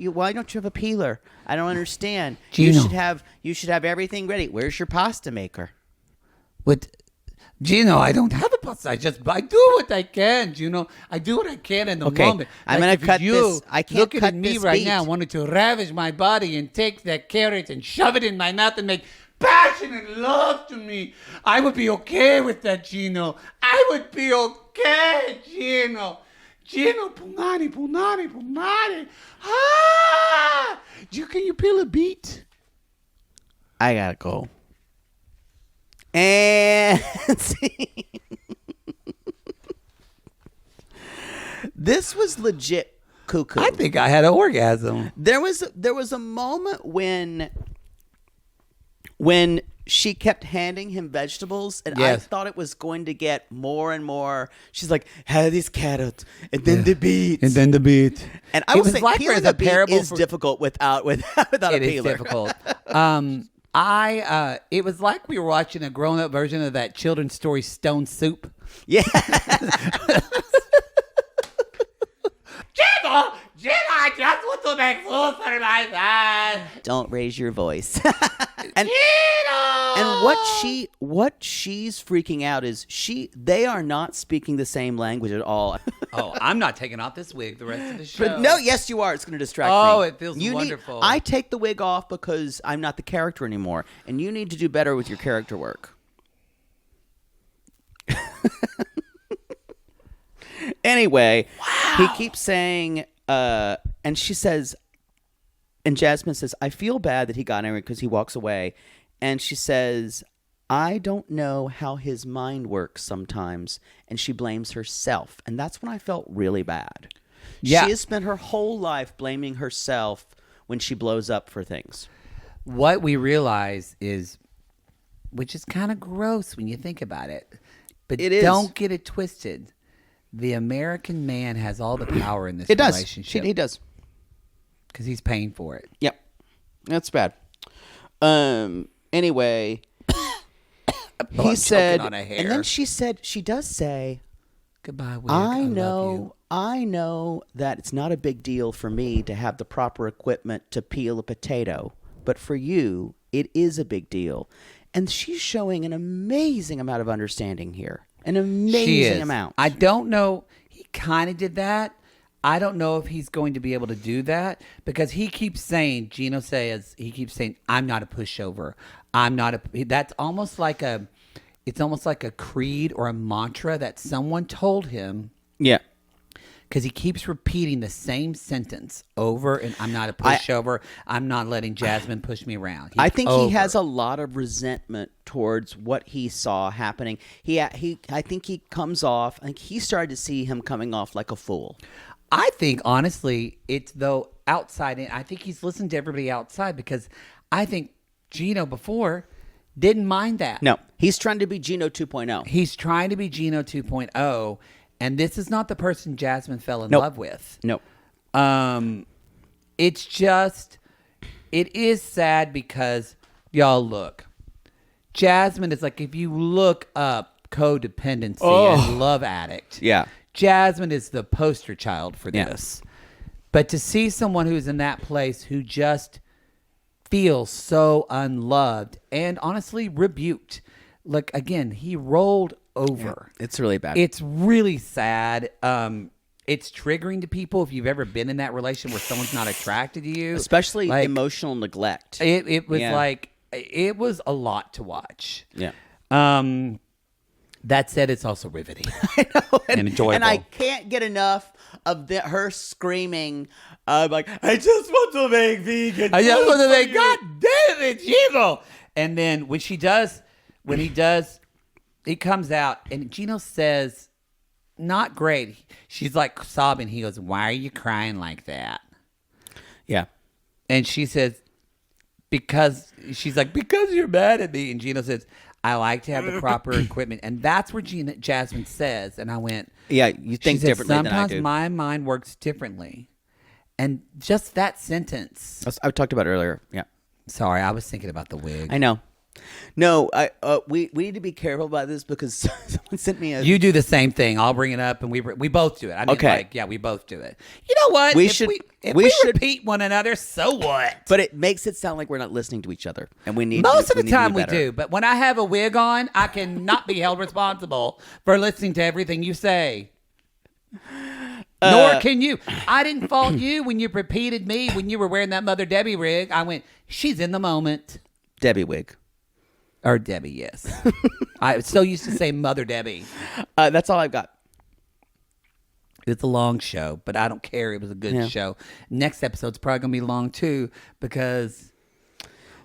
B: you have a peeler? I don't understand.
A: Gino.
B: You should have everything ready. Where's your pasta maker?
A: What, Gino? I don't have a pasta. I do what I can, Gino. I do what I can in the
B: Okay,
A: moment.
B: I'm
A: Like
B: gonna
A: if
B: cut
A: you
B: this. I can't
A: looking
B: cut
A: at me
B: this
A: right
B: beet.
A: now, wanted to ravage my body and take that carrot and shove it in my mouth and make passionate love to me. I would be okay with that, Gino. I would be okay, Gino. Gino, punani. Ah! Can you peel a beet?
B: I gotta go. And see. This was legit cuckoo.
A: I think I had an orgasm.
B: There was a moment when she kept handing him vegetables, and I
A: Yes.
B: thought it was going to get more and more. She's like, "Have these carrots, and then the beets,
A: And then the beet.
B: And I
A: It
B: will
A: was
B: say,
A: like
B: peeling
A: there's
B: a
A: a
B: beet
A: parable
B: is
A: for-
B: difficult without a
A: It is
B: peeler.
A: difficult. It was like we were watching a grown-up version of that children's story Stone Soup.
B: Yeah,
A: Gino, I just want to make food for my son.
B: don't raise your voice. and
A: Gino!
B: and what she's freaking out is they are not speaking the same language at all.
A: Oh, I'm not taking off this wig the rest of the show.
B: But no, yes, you are. It's going to distract me.
A: Oh, it feels wonderful.
B: I take the wig off because I'm not the character anymore, and you need to do better with your character work. Anyway, he keeps saying, and she says, and Jasmine says, I feel bad that he got angry because he walks away. And she says, I don't know how his mind works sometimes. And she blames herself. And that's when I felt really bad.
A: Yeah.
B: She has spent her whole life blaming herself when she blows up for things.
A: What we realize is, which is kind of gross when you think about it, but
B: It is.
A: don't get it twisted. The American man has all the power in this
B: It does.
A: relationship.
B: He does.
A: Because he's paying for it.
B: Yep. That's bad. Anyway, he
A: I'm
B: said,
A: choking on a hair.
B: and then she does say,
A: Goodbye, wig.
B: I
A: love
B: know that it's not a big deal for me to have the proper equipment to peel a potato, but for you, it is a big deal. And she's showing an amazing amount of understanding here. An
A: She
B: amazing
A: is.
B: amount.
A: I don't know. He kind of did that. I don't know if he's going to be able to do that because he keeps saying, Gino says, he keeps saying, I'm not a pushover. I'm not a, that's almost like it's almost like a creed or a mantra that someone told him
B: Yeah.
A: because he keeps repeating the same sentence over and I'm not a pushover. I'm not letting Jasmine push me around.
B: I think he has a lot of resentment towards what he saw happening. I think he comes off, like he started to see him coming off like a fool.
A: I think, honestly, it's though outside in. I think he's listened to everybody outside because I think Gino before didn't mind that.
B: No, he's trying to be Gino 2.0.
A: He's trying to be Gino 2.0, and this is not the person Jasmine fell in
B: Nope.
A: love with.
B: No.
A: It's just, it is sad because, y'all look, Jasmine is like, if you look up codependency and love addict.
B: Yeah.
A: Jasmine is the poster child for this. But to see someone who's in that place who just feels so unloved and honestly rebuked. Like, again, he rolled over.
B: Yeah, it's really bad.
A: It's really sad. It's triggering to people if you've ever been in that relation where someone's not attracted to you.
B: Especially
A: like,
B: emotional neglect.
A: It was like, it was a lot to watch.
B: Yeah.
A: That said, it's also riveting.
B: I know.
A: And enjoyable.
B: And I can't get enough of her screaming, like, I just want to make vegan
A: I just
B: food
A: want to
B: for
A: make,
B: you."
A: God damn it, Gino. And then when he does, he comes out and Gino says, not great. She's like sobbing. He goes, why are you crying like that?
B: Yeah.
A: And she says, because you're mad at me. And Gino says, I like to have the proper equipment. And that's where Jasmine says, and I went,
B: Yeah, you think differently than I
A: sometimes
B: do.
A: my mind works differently. And just that sentence.
B: I talked about it earlier. Yeah.
A: Sorry, I was thinking about the wig.
B: I know. No, we need to be careful about this because someone sent me a...
A: You do the same thing. I'll bring it up, and we both do it. I mean,
B: Okay.
A: we both do it. You know what?
B: We
A: If
B: should-
A: If
B: we
A: we
B: should-
A: repeat one another, so what?
B: But it makes it sound like we're not listening to each other, and we need
A: Most
B: to,
A: of the time we
B: better.
A: do. But when I have a wig on, I cannot be held responsible for listening to everything you say. Nor can you. I didn't fault you when you repeated me when you were wearing that Mother Debbie rig. I went, she's in the moment.
B: Debbie wig.
A: Or Debbie, yes. I so used to say Mother Debbie.
B: That's all I've got.
A: It's a long show, but I don't care. It was a good show. Next episode's probably going to be long, too, because...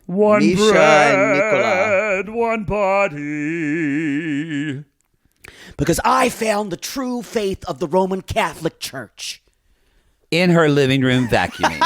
D: One
B: Meisha and
D: bread, one body.
B: Because I found the true faith of the Roman Catholic Church.
A: In her living room vacuuming.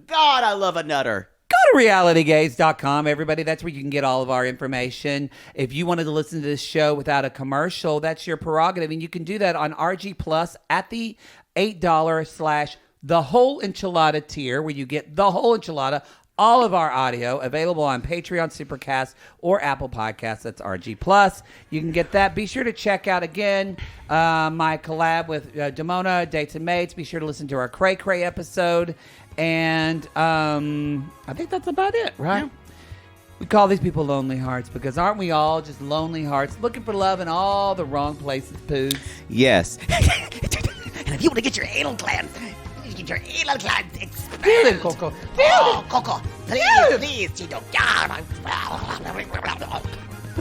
B: God, I love a nutter.
A: Go to realitygaze.com, everybody. That's where you can get all of our information. If you wanted to listen to this show without a commercial, that's your prerogative. And you can do that on RG Plus at the $8 / the whole enchilada tier, where you get the whole enchilada, all of our audio available on Patreon, Supercast, or Apple Podcasts. That's RG Plus. You can get that. Be sure to check out again my collab with Damona, Dates and Mates. Be sure to listen to our Cray Cray episode. And I think that's about it, right? Yeah. We call these people lonely hearts because aren't we all just lonely hearts looking for love in all the wrong places, Poos?
B: Yes.
C: And if you want to get your anal glands, get your anal glands
A: Feel
C: expanded.
A: it, Coco. Feel
C: Oh,
A: it.
C: Coco, please, please, Gino.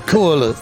A: Cool us.